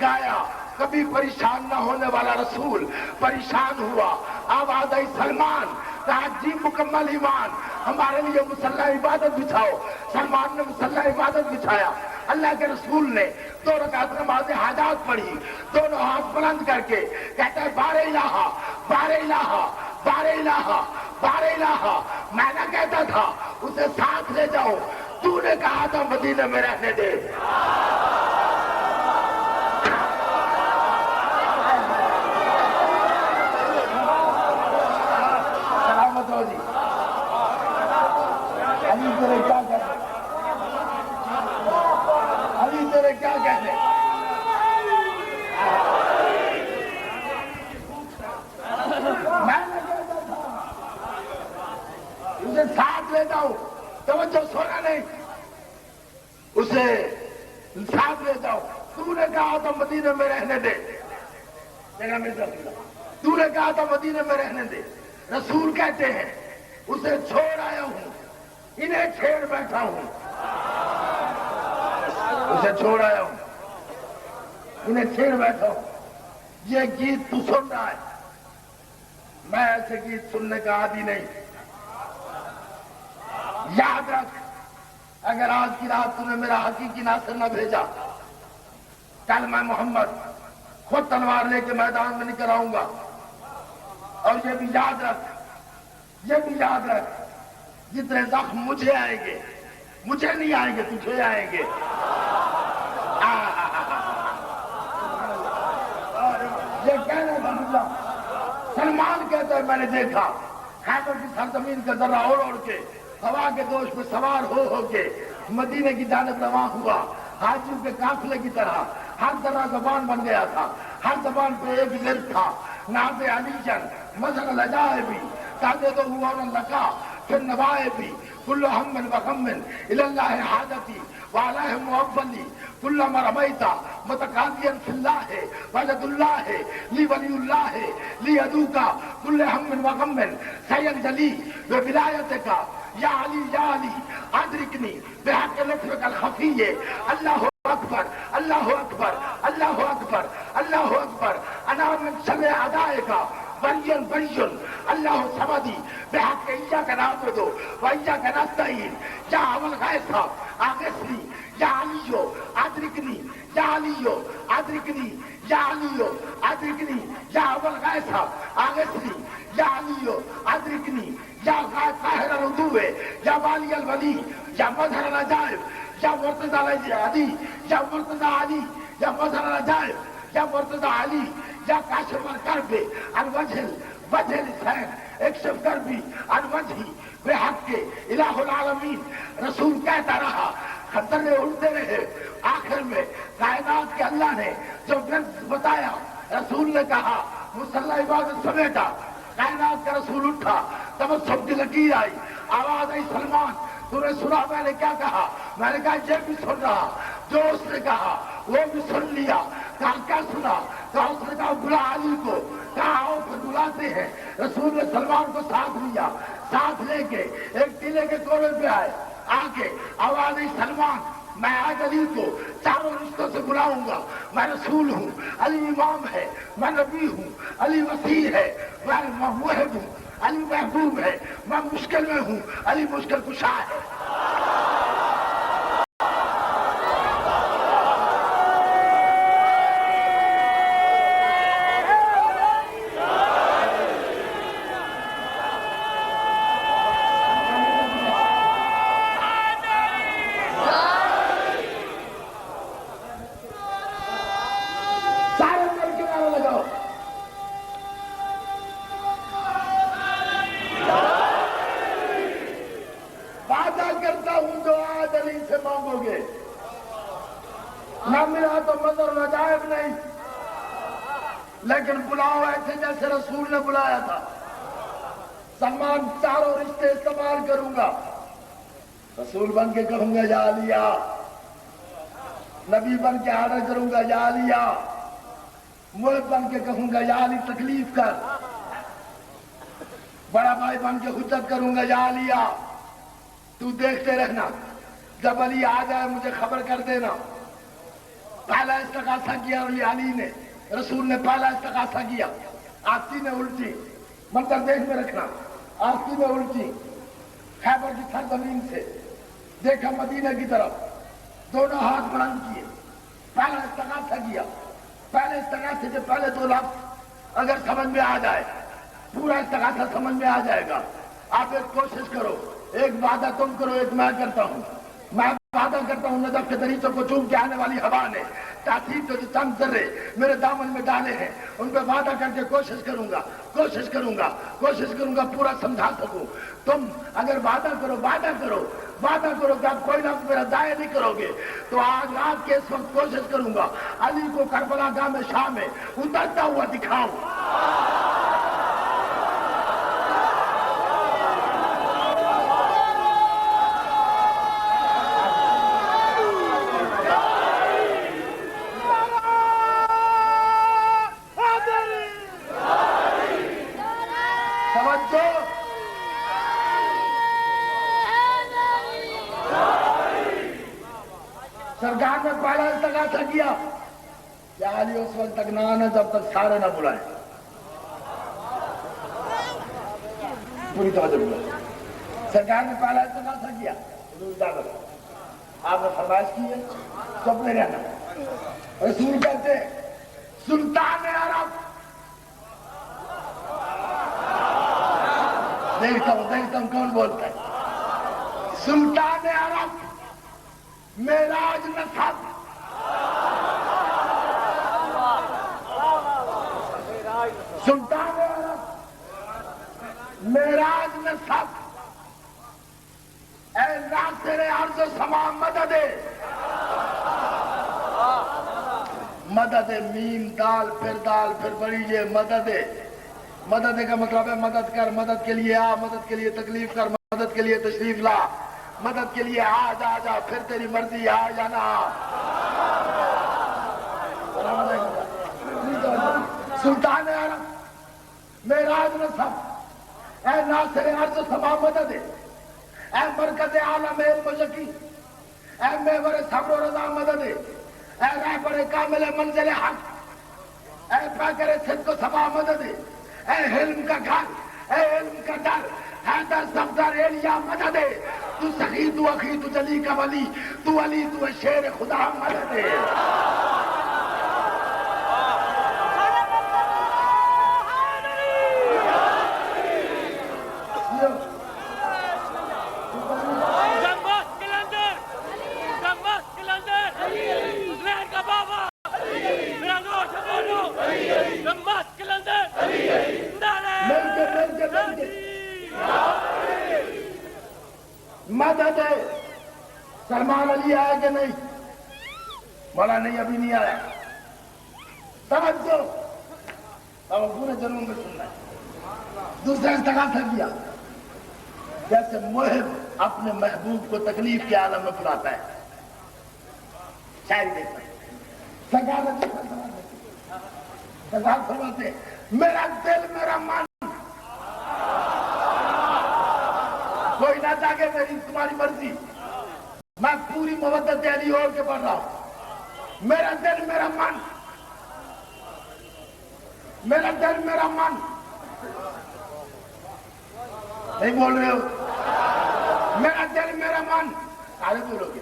گایا، کبھی پریشان نہ ہونے والا رسول پریشان ہوا۔ آواز آئی سلمان، کہا جی مکمل ایمان، ہمارے لیے مسلح عبادت بچھاؤ۔ سلمان نے مسلح عبادت بچھایا۔ اللہ کے رسول نے 2 رکعت نماز حاجات پڑھی، دونوں ہاتھ بلند کر کے کہتا ہے بار الہ بار الہ بار الہ بار الہ۔ میں نہ کہتا تھا اسے ساتھ لے جاؤ، تو نے کہا تھا مدینے میں رہنے دے۔ علی تیرے کیا کہتے؟ میں نے کہتا تھا اسے ساتھ لے جاؤ، توجہ سونا نہیں، اسے ساتھ لے جاؤ، تو نے کہا تھا مدینے میں رہنے دے۔ تو نے کہا تھا مدینے میں رہنے دے۔ رسول کہتے ہیں اسے چھوڑ آیا ہوں، انہیں چھیڑ بیٹھا ہوں۔ اسے چھوڑ آیا ہوں، انہیں چھیڑ بیٹھا ہوں۔ یہ گیت تو سن رہا ہے، میں ایسے گیت سننے کا عادی نہیں۔ یاد رکھ، اگر آج کی رات تو نے میرا حقیقی ناصر نہ بھیجا، کل میں محمد خود تلوار لے کے میدان میں نکل آؤں گا۔ اور یہ بھی یاد رکھ، جتنے زخم مجھے آئیں گے، مجھے نہیں آئیں گے، تجھے آئیں گے۔ یہ کہنا تھا سلمان کہتا ہے میں نے دیکھا خیبر کی سرزمین کا ذرہ اوڑ کے ہوا کے دوش پہ سوار ہو کے مدینے کی جانب رواں ہوا، حاجیوں کے قافلے کی طرح۔ ہر طرح زبان بن گیا تھا، ہر زبان پہ ایک ورد تھا، ناز علی جن مظہر العجائبی تعدد ہوا لقا پھر نوائبی کل ہم وغم اللہ حاجتی وعلیہ معولی کلما رمیت متقاضیا فی اللہ ولد اللہ لی ولی اللہ لی عدوکا کل ہم وغم سینجلی بولایتک یا علی ادرکنی بحق لطفک الخفی۔ اللہ اکبر اللہ اکبر اللہ اکبر اللہ اکبر، انا من شمع ادائک بریّن بریّن اللہ صمدی بحق ایاک نعبد و ایاک نستعین۔ یا ابو الغیث اغثنی یا علیو ادرکنی یا علیو ادرکنی یا علیو ادرکنی یا ابو الغیث اغثنی یا علیو ادرکنی یا قاہر العدو یا والی الولی یا مظہر العجائب یا مرتضی علی یا مرتضی علی یا مظہر العجائب یا مرتضی علی یا کاشف الکرب الوجہ الحسین اکشف کربی الوجہ بحق کے الہ العالمین۔ رسول کہتا رہا، خطرے اڑتے رہے، آخر میں کائنات کے اللہ نے جو گرد بتایا، رسول نے کہا مسلح عبادت سمیٹا، کائنات کا رسول اٹھا، تبسم کی لکیر آئی، آواز آئی سلمان تو نے سنا میں نے کیا کہا؟ میں نے کہا یہ بھی سن رہا، جو اس نے کہا وہ بھی سن لیا۔ کہا کیا سنا؟ کہا اس نے کہا بلا علی کو، کہا آؤ پھر بلاتے ہیں۔ رسول نے سلمان کو ساتھ لیا، ساتھ لے کے ایک ٹیلے کے کوڑے پہ آئے، آ کے آواز آئی سلمان میں آج علی کو چاروں رشتوں سے بلاؤں گا. میں رسول ہوں, علی امام ہے, میں نبی ہوں, علی وسیع ہے, میں محب ہوں, علی محبوب ہے, میں مشکل میں ہوں, علی مشکل کشا ہے. نہ ملا تو مدر نجائب نہیں, لیکن بلاؤ ایسے جیسے رسول نے بلایا تھا. سلمان چاروں رشتے استعمال کروں گا. رسول بن کے کہوں گا یا علیہ, نبی بن کے آرڈر کروں گا یا علیہ, محب بن کے کہوں گا یا علی تکلیف کر, بڑا بھائی بن کے حجت کروں گا یا علیہ تو دیکھتے رہنا, جب علی آ جائے مجھے خبر کر دینا. پہلا استغاثہ کیا علی نے, رسول نے پہلا استغاثہ کیا. آستینیں الٹی, منظر دیکھ میں رکھنا, آستینیں الٹی, خیبر کی سرزمین سے دیکھا مدینہ کی طرف, دونوں ہاتھ بلند کیے, پہلا استغاثہ کیا. پہلے استغاثے سے پہلے دو لفظ اگر سمجھ میں آ جائے, پورا استغاثہ سمجھ میں آ جائے گا. آپ ایک کوشش کرو, ایک وعدہ تم کرو, ایک میں کرتا ہوں. میں وعدہ کرتا ہوں نجف کے دریچوں کو چوم کے آنے والی ہوا نے تاثیر جو چند ذرے میرے دامن میں ڈالے ہیں ان پہ وعدہ کر کے کوشش کروں گا پورا سمجھا سکوں. تم اگر وعدہ کرو کہ آپ کوئی لفظ میرا ضائع نہیں کرو گے تو آج رات کے اس وقت کوشش کروں گا علی کو کربلا گاہ میں شام میں اترتا ہوا دکھاؤں. سرکار نے پہلا استغاثہ کیا کہ علی اس وقت تک نہ آنا جب تک سارے نہ بلائیں. پوری توجہ بلائیں. سرکار نے پہلا استغاثہ کیا, آپ نے فرمائش کی ہے, چپ نہیں رہنا. رسول کہتے سلطان عرب, دیکھتا ہوں کون بولتا ہے. سلطان عرب معراج نصب, سلطان عرب معراج نصب, اے ناصر عرض و سما مدد, مدد میم دال پھر بڑی یہ مدد. مدد کا مطلب ہے مدد کر, مدد کے لیے آ, مدد کے لیے تکلیف کر, مدد کے لیے تشریف لا, مدد کے لیے آ جا پھر تیری مرضی آ یا نہ آ. سلطان عرب معراج نصب, اے ناصر عرض و سما مدد, اے مرکز عالم علم و یقین, اے محور صبر و رضا مدد, اے رہبر کامل منزل حق, اے پیکر صدق و صفا مدد, اے علم کا گھر, اے علم کا در, حیدر صفدر ایلیا مدد, تو سخی تو اخی تو جلی کا ولی, تو علی تو شیر خدا مدد. مدد ہے. سلمان علی آیا کہ نہیں؟ بولا نہیں, ابھی نہیں آیا. توجہ, پورے جنون میں سننا ہے. دوسرا استغاثہ کیا جیسے محب اپنے محبوب کو تکلیف کے عالم میں بلاتا ہے. شاعری دیکھتا ہے. سرکار فرماتے میرا دل میرا من کوئی نہ جاگے, میری تمہاری مرضی. میں پوری مودت علی اوڑھ کے پڑھ رہا ہوں. میرا دل میرا من، میرا دل میرا من. نہیں بول رہے ہو؟ میرا دل میرا من، سارے بولو گے.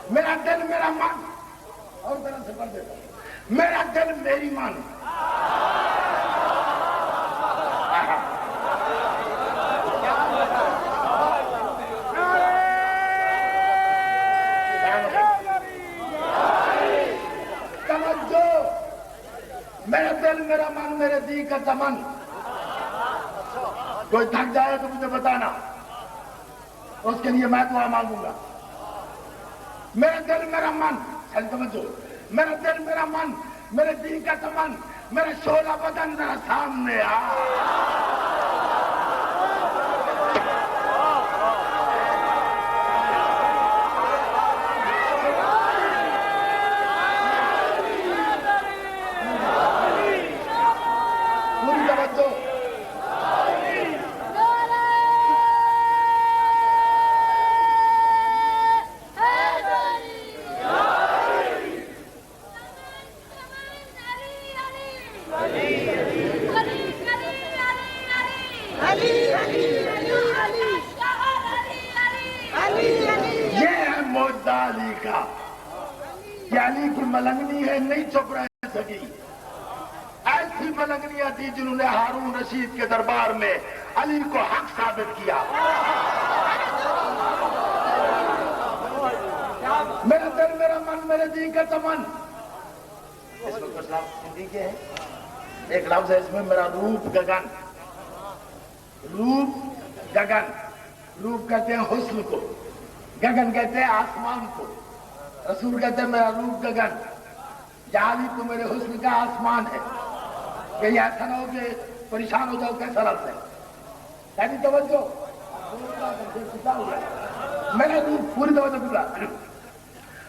میرا دل میرا من. اور طرح سے پڑھ دیتا ہوں. میرا دل میری من. میرا دل میرا من میرے دی کا چمن. کوئی تھک جائے تو مجھے بتانا، اس کے لیے میں دعا مانگوں گا. میرا دل میرا من، سمجھو، میرا دل میرا من میرے دی کا چمن. میرا شعلہ بدن ذرا سامنے آ. علی کا، یہ علی کی ملنگنی ہے، نہیں چپ رہ سکی. ایسی ملنگنیاں تھی جنہوں نے ہارون رشید کے دربار میں علی کو حق ثابت کیا. میرا دل میرا من میرے دی کا چمن. اس میں کچھ لفظ ہندی کے ہیں. ایک لفظ ہے اس میں میرا روپ گگن. روپ گگن، روپ کہتے ہیں حسن کو، گگن کہتے ہیں آسمان کو. رسول کہتے ہیں میرا روپ گگن. علی تو میرے حسن کا آسمان ہے. کہیں ایسا نہ ہو کہ پریشان ہو جاؤ کیسا لفظ ہے. یعنی توجہ، میرا روپ پوری توجہ پورا.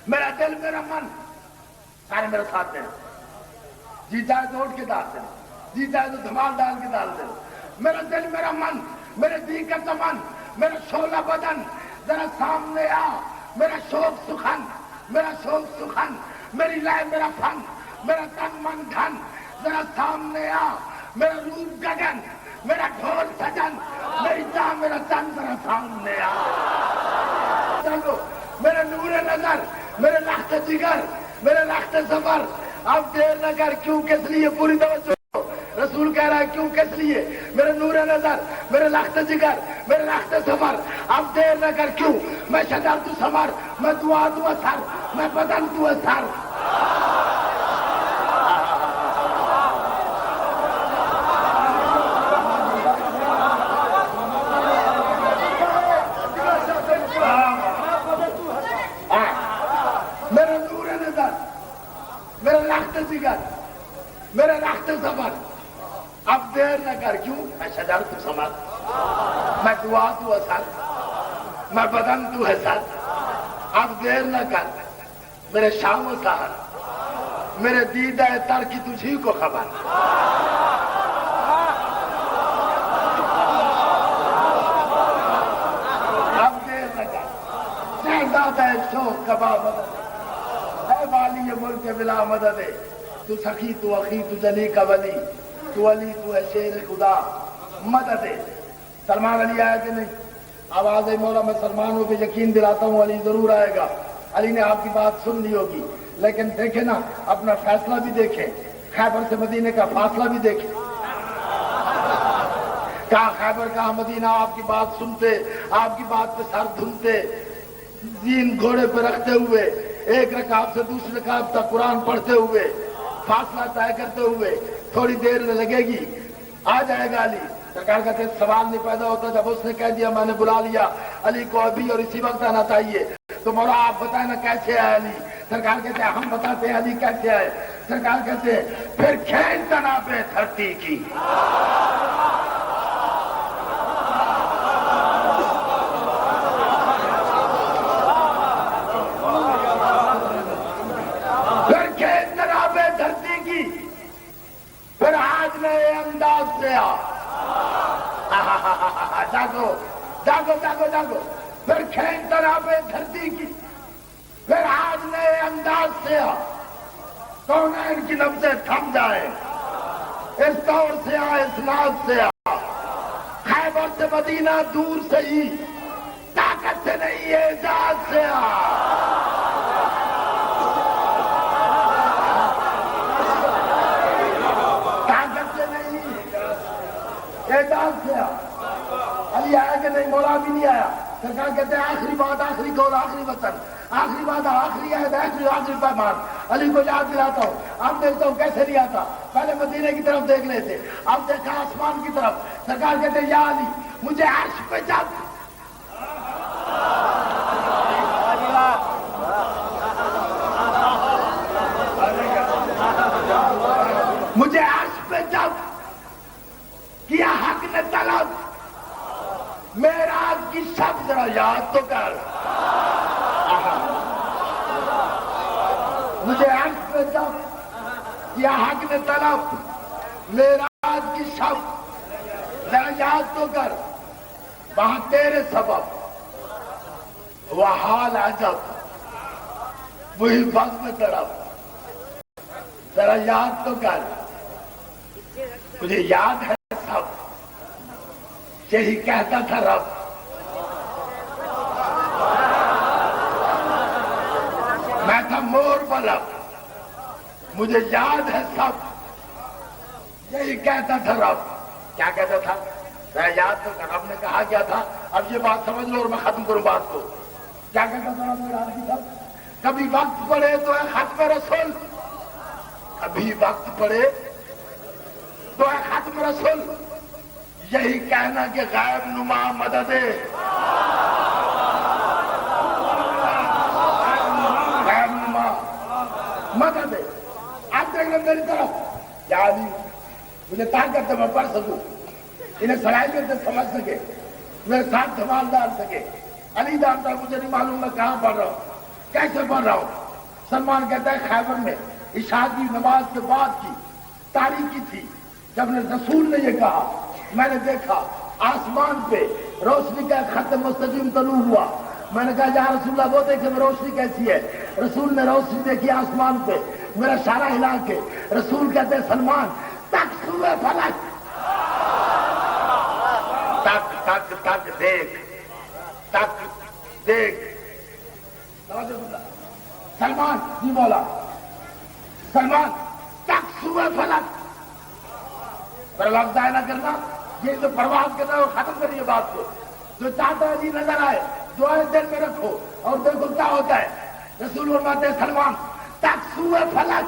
میرا دل میرا من، سارے میرے ساتھ ہیں. جی چاہے تو اٹھ کے ڈال دیں، جی چاہے تو دھمال ڈال کے ڈال دیں. میرا دل میرا من میرے دی کا چمن. میرا شعلہ بدن ذرا سامنے آ. میرا شوق سخن، میرا شوق سخن، میری لائے میرا فن، میرا تن من دھن ذرا سامنے آ. میرا روپ گگن، میرا ڈھول سجن، میری جاں میرا تن ذرا سامنے آ. میرے نور نظر، میرے لخت جگر، میرے لخت سفر، اب دیر نہ کر. کیوں کس لیے؟ پوری توجہ. رسول کہہ رہا ہے کیوں کس لیے؟ میرے نور نظر، میرے لخت جگر، میرے لخت سفر، اب دیر نہ کر. کیوں؟ میں شجر تو ثمر، میں دعا تو اثر، میں بدن تو اثر. میرے نور نظر، میرے لخت جگر، میرے لخت سفر، اب دیر نہ کر. کیوں؟ میں شجر تو ثمر، میں دعا تو اثر، میں بدن تو اثر. اب دیر نہ کر. میرے شام و سحر، میرے دیدہ تر کی تجھی کو خبر. اب دیر نہ کر. شہزادہ شوق کباب اے والی ملک بلا مدد. تو سخی تو اخی تو جلی کا ولی، تو علی تو ہے شیر خدا مدد. سلمان علی آیا کہ نہیں؟ آواز مولا میں سلمانوں پہ یقین دلاتا ہوں علی ضرور آئے گا. علی نے آپ کی بات سن لی ہوگی، لیکن دیکھیں نا اپنا فیصلہ بھی دیکھیں. خیبر سے مدینے کا فاصلہ بھی دیکھیں. کہاں خیبر کہاں مدینہ. آپ کی بات سنتے، آپ کی بات پہ سر دھنتے، دین گھوڑے پہ رکھتے ہوئے، ایک رکعت سے دوسری رکعت تک قرآن پڑھتے ہوئے، فاصلہ طے کرتے ہوئے تھوڑی دیر لگے گی، آ جائے گا علی. سرکار کہتے ہیں سوال نہیں پیدا ہوتا جب اس نے کہہ دیا میں نے بلا لیا علی کو ابھی اور اسی وقت آنا چاہیے. تو مولا آپ بتائیں نا کیسے آئے علی. سرکار کہتے ہیں ہم بتاتے ہیں علی کیسے آئے. سرکار کہتے ہیں پھر کھینچ تنا پہ دھرتی کی. پھر کھینچ تنا پہ دھرتی کی. پھر آج نئے انداز سے آ. جاگو جاگو جاگو جاگو. پھر کھینچ تنا پہ دھرتی کی. پھر آج نئے انداز سے کونین کی نبضیں تھم جائے، اس طور سے اس ناز سے خیبر سے مدینہ دور سے ہی، طاقت سے نہیں اعجاز سے طاقت سے نہیں اعجاز سے علی آیا کہ نہیں؟ مولا بھی نہیں آیا۔ سرکار کہتے ہیں آخری بات، آخری قول، آخری وطن، آخری بات، آخری عہد، آخری پیمان۔ علی کو یاد دلاتا ہوں، اب دیکھتا ہوں کیسے نہیں آتا۔ پہلے مدینے کی طرف دیکھ لیتے، اب دیکھا آسمان کی طرف۔ سرکار کہتے ہیں یا علی مجھے عرش پہ جب، مجھے عرش پہ جب کیا حق نے طلب، معراج کی شب ذرا یاد تو کر۔ مجھے عرش پہ جب کیا حق نے طلب، معراج کی شب ذرا یاد تو کر، وہاں تیرے سبب وہ حال عجب، وہی وقت میں تڑپ، ذرا یاد تو کر۔ مجھے یاد ہے سب، یہی کہتا تھا رب، میں تھا مور بلب، مجھے یاد ہے سب، یہی کہتا تھا رب۔ کیا کہتا تھا؟ میں یاد تو کر، رب نے کہا کیا تھا؟ اب یہ بات سمجھ لو اور میں ختم کروں بات کو۔ کیا کہتا تھا رب نے؟ کی سب کبھی وقت پڑے تو ہے ختم رسول، کبھی وقت پڑے تو ہے ختم رسول، یہی کہنا کہ غیب نما مدد ہے، غیب نما مدد ہے۔ آپ دیکھنا میری طرف، یا علی مجھے طاقت ہے میں پڑھ سکوں، انہیں صلاحیت سے سمجھ سکے، میرے ساتھ سنبھال ڈال سکے۔ علی جانتا مجھے نہیں معلوم میں کہاں پڑھ رہا ہوں، کیسے پڑھ رہا ہوں۔ سلمان کہتا ہے خیبر میں عشاء کی نماز کے بعد کی تاریخی تھی، جب نے رسول نے یہ کہا، میں نے دیکھا آسمان پہ روشنی کا خط مستقیم طلوع ہوا۔ میں نے کہا یا رسول اللہ وہ دیکھے میں روشنی کیسی ہے؟ رسول نے روشنی دیکھی آسمان پہ، میرا سارا ہلا کے رسول کہتے ہیں سلمان تک سوئے فلک، تک تک تک دیکھ، تک دیکھ۔ سلمان جی بولا، سلمان تک سوئے فلک، پر لفظ ضائع نہ کرنا، یہ تو پرواز کرنا ہے اور ختم کریے بات کو۔ جو چاہتا ہے جی نظر آئے، جو ہے دل میں رکھو اور دیکھو کیا ہوتا ہے۔ رسول فرماتے ہیں سلمان تک سوئے فلک،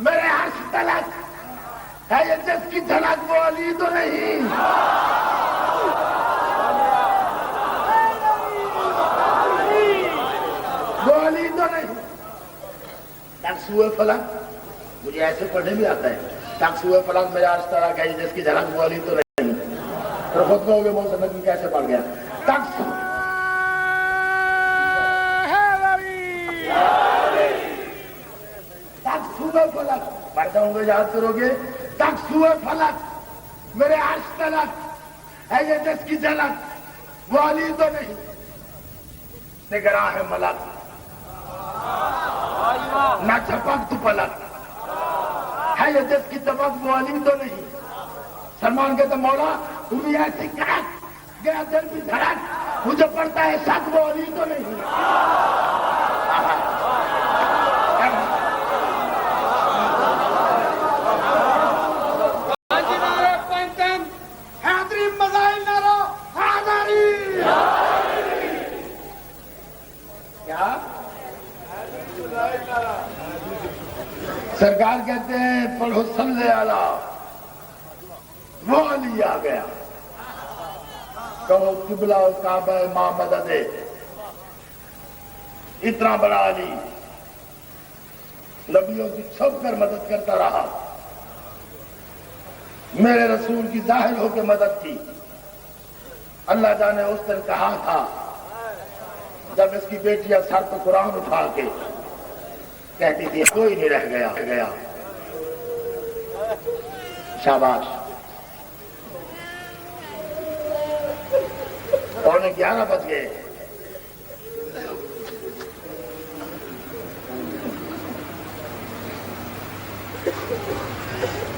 میرے عرش تلک ہے یہ جس کی جھلک، وہ علی تو نہیں، وہ علی تو نہیں۔ تک سوئے فلک مجھے ایسے پڑھنے بھی آتا ہے، تک سوئے فلک میرے عرش تلک ہے جس کی جھلک، وہ علی تو نہیں۔ پھر خود کہو گے موسیٰ نبی کیسے پڑھ گیا؟ تک سوئے فلک پڑھ جاؤں گے، یاد کرو گے، تک سوئے فلک میرے عرش تلک ہے یہ جس کی جھلک، وہ علی تو نہیں۔ نگراں ہے ملک نہ چپک تو پلک ہے یہ جس کی چمک، وہ علی تو نہیں۔ سلمان کہتا مولا تم بھی ایسی کڑک گیا دل بھی دھڑک، مجھے پڑتا ہے شک، وہ علی تو نہیں۔ سرکار کہتے ہیں پڑھو صلی اللہ، وہ علی آ گیا، کہو قبلہ و کعبہ ماں مدد ہے، اتنا بڑا علی نبیوں کی چھپ کر مدد کرتا رہا، میرے رسول کی ظاہر ہو کے مدد کی۔ اللہ جانے اس دن کہا تھا جب اس کی بیٹیاں سر پہ قرآن اٹھا کے کہتی تھی کوئی نہیں رہ گیا، شاباش۔ 11:15 بج گئے،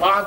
5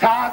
7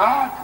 8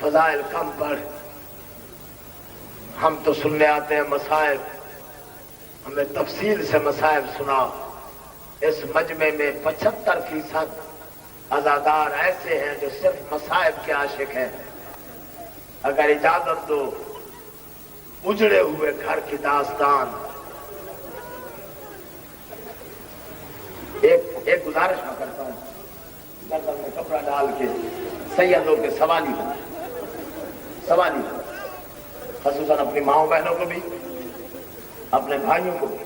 فضائل کم پڑھ. ہم تو سننے آتے ہیں مصائب، ہمیں تفصیل سے مصائب سنا. اس مجمع میں 75% عزادار ایسے ہیں جو صرف مصائب کے عاشق ہیں. اگر اجازت دو اجڑے ہوئے گھر کی داستان. ایک گزارش میں کرتا ہوں، گردن میں کپڑا ڈال کے سیدوں کے سوالی بن، خصوصاً اپنی ماؤں بہنوں کو بھی، اپنے بھائیوں کو بھی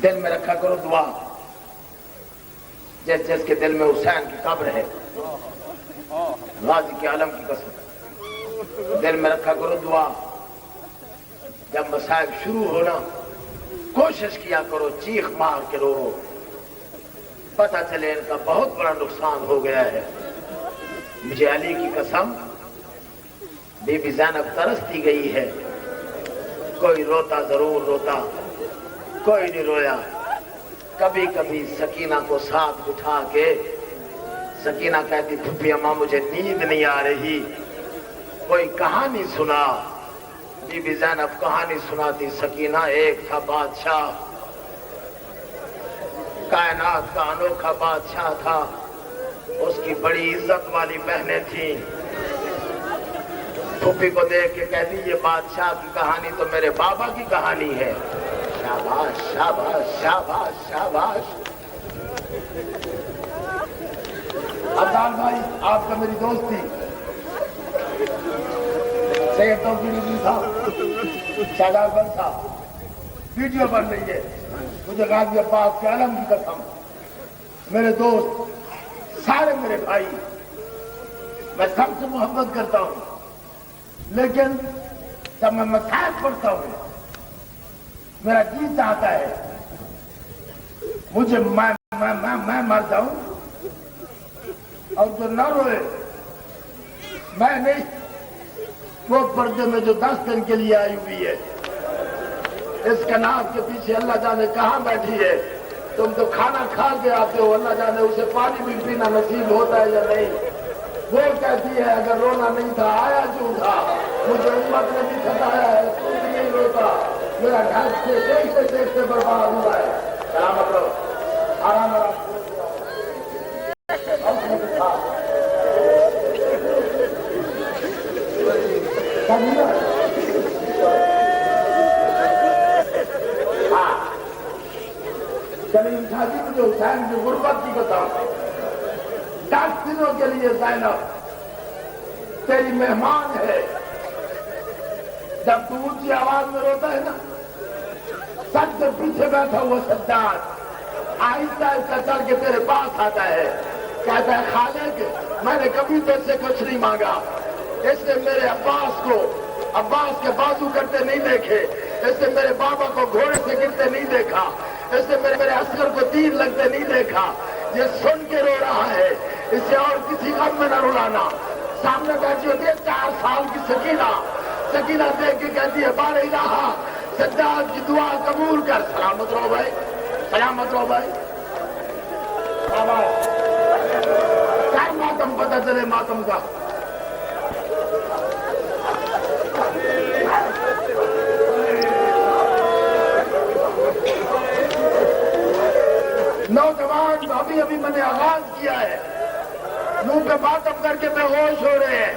دل میں رکھا کرو دعا. جس کے دل میں حسین کی قبر ہے، غازی کے عالم کی قسم، دل میں رکھا کرو دعا. جب مصائب شروع ہونا کوشش کیا کرو چیخ مار کے رو. پتہ چلے ان کا بہت بڑا نقصان ہو گیا ہے. مجھے علی کی قسم بی بی زینب ترستی گئی ہے. کوئی روتا ضرور روتا، کوئی نہیں رویا. کبھی کبھی سکینہ کو ساتھ بٹھا کے سکینہ کہتی پھپھی اماں مجھے نیند نہیں آ رہی، کوئی کہانی سنا. بی بی زینب کہانی سناتی. سکینہ ایک تھا بادشاہ، کائنات کا انوکھا بادشاہ تھا، اس کی بڑی عزت والی بہنیں تھیں. پھوپھی کو دیکھ کے کہتی یہ بادشاہ کی کہانی تو میرے بابا کی کہانی ہے. شاباش شاباش شاباش شاباش. عبدال بھائی آپ کا میری دوستی، سید توقیر صاحب، شہزاد بن صاحب، ویڈیو بن رہی ہے. مجھے غازی عباس کے عالم کی قسم، میرے دوست سارے میرے بھائی، میں سب سے محبت کرتا ہوں. لیکن جب میں مصائب پڑھتا ہوں میرا جی چاہتا ہے مجھے میں مر جاؤں اور جو نہ روئے میں نہیں. وہ پردے میں جو 10 دن کے لیے آئی ہوئی ہے، اس کناب کے پیچھے اللہ جانے کہاں بیٹھی ہے. تم تو کھانا کھا کے آتے ہو، اللہ جانے اسے پانی بھی پینا نصیب ہوتا ہے یا نہیں. وہ کہتی ہے اگر رونا نہیں تھا آیا کیوں تھا. مجھے امت نے بھی ستایا ہے، تو بھی نہیں روتا. میرا گھر سے دیکھتے دیکھتے برباد ہوا ہے. سلامت رہو، آرام آرام. کریم شاہ جی مجھے حسین کی غربت کی بتاؤ. 10 دنوں کے لیے زینب تیری مہمان ہے. جب تو اونچی آواز میں روتا ہے نا، سب سے پیچھے بیٹھا ہوا سجاد آہستہ آہستہ چل کے تیرے پاس آتا ہے، کہتا ہے خالق میں نے کبھی تو اس سے کچھ نہیں مانگا. اس نے میرے عباس کے بازو کرتے نہیں دیکھے، اس نے میرے بابا کو گھوڑے سے گرتے نہیں دیکھا، اس نے میرے اصغر کو تیر لگتے نہیں دیکھا. یہ سن کے رو رہا ہے، اسے اور کسی غم میں نہ رلانا. سامنے بیٹھی ہوتی ہے 4 سال کی سکینہ دیکھ کے کہتی ہے بار الہ سجاد کی دعا قبول کر. سلامت رہو بھائی، سلامت رہو بھائی. کیا ماتم پتہ چلے ماتم کا. نوجوان ابھی میں نے آغاز کیا ہے، منہ پہ ماتم کر کے بے ہوش ہو رہے ہیں.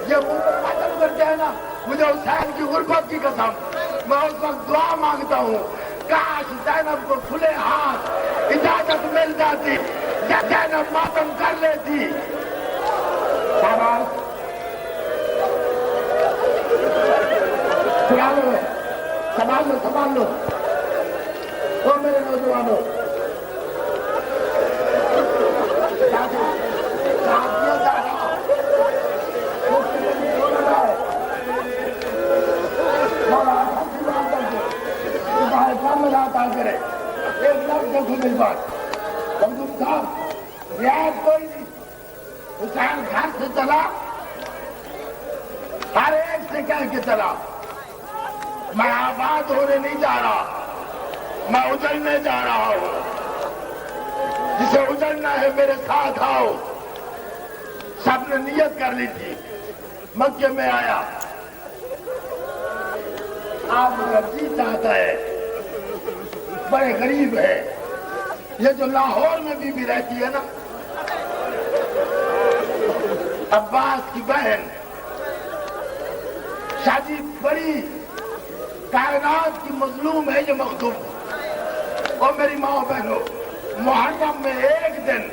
یہ منہ پہ ماتم کرتے ہیں نا، مجھے حسین کی غربت کی قسم میں اس وقت دعا مانگتا ہوں کاش زینب کو کھلے ہاتھ اجازت مل جاتی، زینب ماتم کر لیتی. سنبھال لو وہ میرے نوجوانوں. کرے ایک لفظ دیکھو میری بات. صاحب رعایت کوئی نہیں. حسین گھر سے چلا، ہر ایک سے کہہ کے چلا میں آباد ہونے نہیں جا رہا، میں اجڑنے جا رہا ہوں. جسے اجڑنا ہے میرے ساتھ آؤ. سب نے نیت کر لی تھی. مکے میں آیا. آپ میرا جی چاہتا ہے, بڑے غریب ہے. یہ جو لاہور میں بھی رہتی ہے نا, عباس کی بہن, شادی بڑی کائنات کی مظلوم ہے یہ مخدوم. اور میری ماں بہنوں, محرم میں ایک دن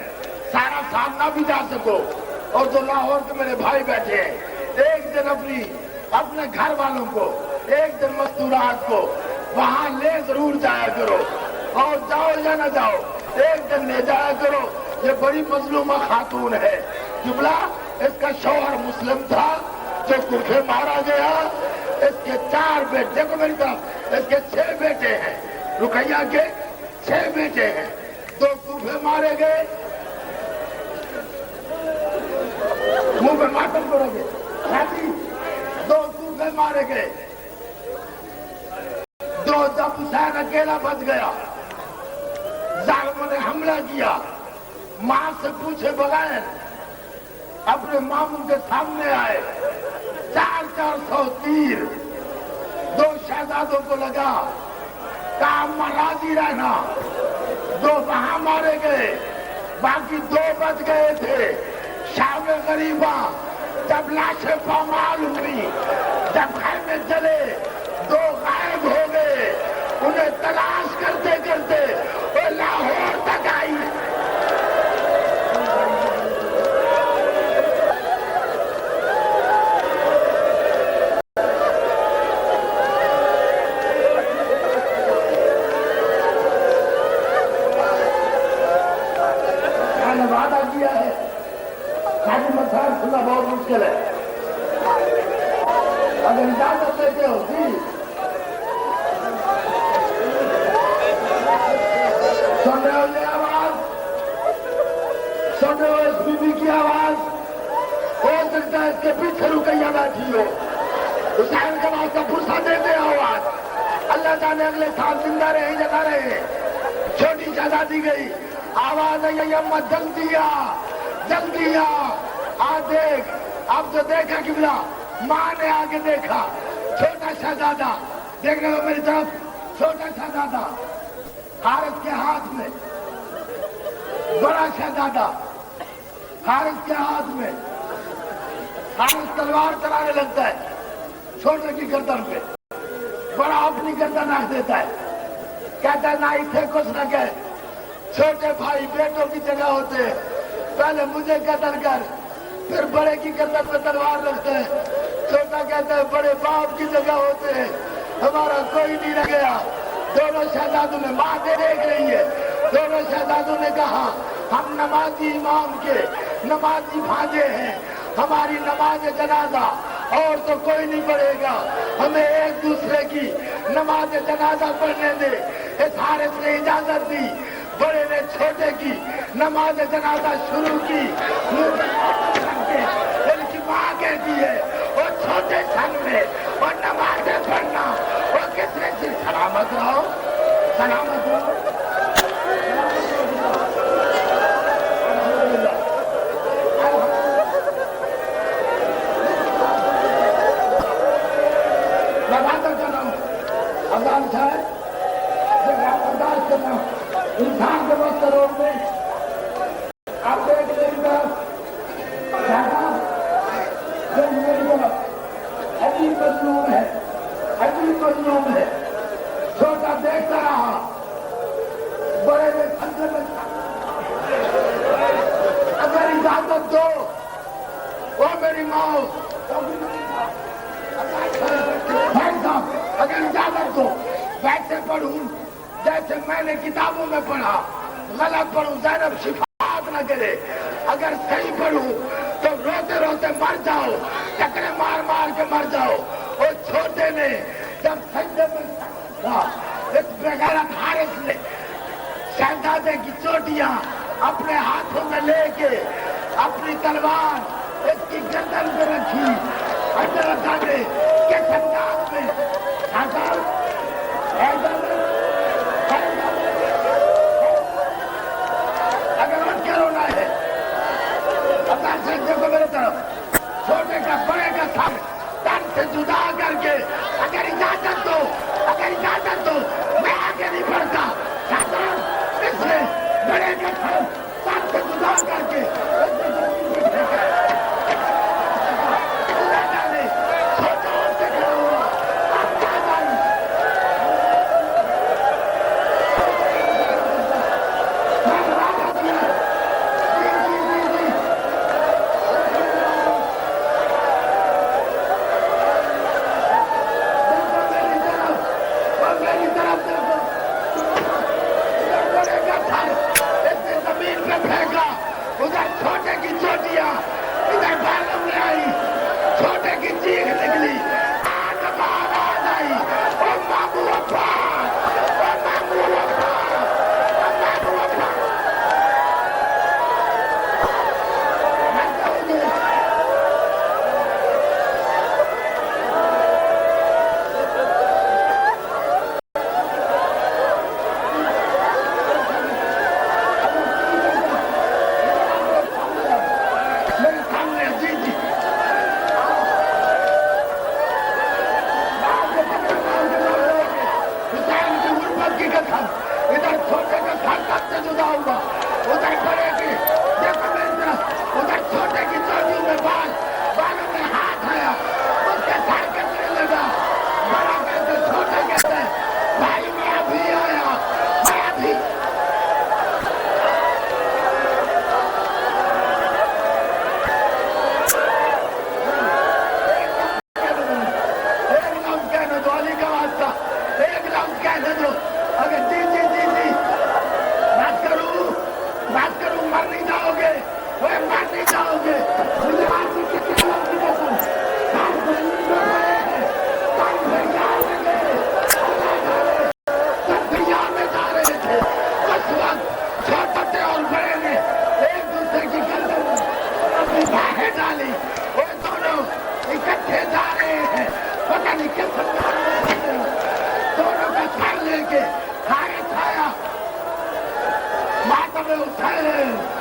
سارا سال نہ بھی جا سکو, اور جو لاہور کے میرے بھائی بیٹھے ہیں, ایک دن اپنے گھر والوں کو, ایک دن مستورات کو وہاں لے ضرور جایا کرو. اور جاؤ یا نہ جاؤ, ایک دن لے جایا کرو. یہ بڑی مظلومہ خاتون ہے. قبلہ, اس کا شوہر مسلم تھا جو کوفے مارا گیا. اس کے 4 بیٹے, دیکھو میری طرف, اس کے 6 بیٹے ہیں. رقیہ کے 6 بیٹے ہیں. 2 کوفے مارے گئے. منہ پہ ماتم کرو گے. 2 کوفے مارے گئے. 2 جب حسین اکیلا بچ گیا, ظالموں نے حملہ کیا. ماں سے پوچھے بغیر اپنے ماموں کے سامنے آئے. 400 تیر 2 شہزادوں کو لگا. کام راضی رہنا. 2 وہاں مارے گئے, باقی 2 بچ گئے تھے. شام غریبہ جب لاشیں پامال ہوئی, جب گھر میں چلے, 2 غائب ہو گئے. انہیں تلاش کرتے کرتے وہ لاہور تک آئی. وعدہ کیا ہے, شادی مسائل سننا بہت مشکل ہے. اگر اجازت دیتے ہو جی, سن رہے ہو یہ آواز, سن رہے ہو اس بی بی کی آواز. ہو سکتا ہے اس کے پیچھے رقیہ بیٹھی ہو. حسین کا واسطہ پرسا دیتے آواز. اللہ جانے اگلے سال زندہ رہے یا نہ رہے. چھوٹی شہزادی گئی, آواز ہے یہ امت جلدی آ, جلدی آ. دیکھ, اب جو دیکھا قبلہ, ماں نے آگے دیکھا. چھوٹا شہزادہ, دیکھ رہے ہو میری طرف, چھوٹا شہزادہ حارث کے ہاتھ میں, بڑا شہزادہ حارث کے ہاتھ میں. حارث تلوار چلانے لگتا ہے چھوٹے کی گردن پہ, بڑا اپنی گردن رکھ دیتا ہے. کہتا ہے نہ اسے کچھ نہ کہ, چھوٹے بھائی بیٹوں کی جگہ ہوتے ہیں, پہلے مجھے قتل کر, پھر بڑے کی گردن پہ تلوار رکھتے ہیں. چھوٹا کہتا ہے بڑے باپ کی جگہ ہوتے ہیں, ہمارا کوئی نہیں رہ گیا. دونوں شہزادوں نے, ماں دیکھ رہی ہے, دونوں شہزادوں نے کہا ہم نمازی امام کے نمازی بھانجے ہیں, ہماری نماز جنازہ اور تو کوئی نہیں پڑھے گا, ہمیں ایک دوسرے کی نماز جنازہ پڑھنے دے. اس حارث نے اجازت دی. بڑے نے چھوٹے کی نماز جنازہ شروع کی. ان کی ماں کہتی ہے وہ چھوٹے سن میں اور نمازیں پڑھنا, وہ کس نے سی. سلامت رہو, سلامت رہو. میں بات کر رہا ہوں, اذان صاحب برداشت کرنا ہوں. انسان کے وقت روڈ میں آپ ایک میری طرف عجیب مظلوم ہے, عجیب مظلوم ہے. چھوٹا دیکھتا رہا, بڑے میں خنجر میں, اگر اجازت دو وہ میری ماں, بھائی صاحب اگر اجازت دو ویسے پڑھوں جیسے میں نے کتابوں میں پڑھا. غلط پڑھوں زینب شفاعت نہ کرے. اگر صحیح پڑھوں تو روتے روتے مر جاؤ, ٹکرے مار مار کے مر جاؤ. اور چھوٹے نے جب سجدے میں تھا, اس بغیرت حارث نے شہزادے کی چوٹیاں اپنے ہاتھوں میں لے کے اپنی تلوار اس کی گردن پہ رکھی. حضرت زادے کے انداز میں اگر اٹھ کے رونا ہے, اللہ سے دیکھو میرے جدا کر کے اگر اجازت دو میں آگے نہیں بڑھتا چاہتا ہوں اس سے بڑے کا تھا سب سے جدا کر کے اٹھائے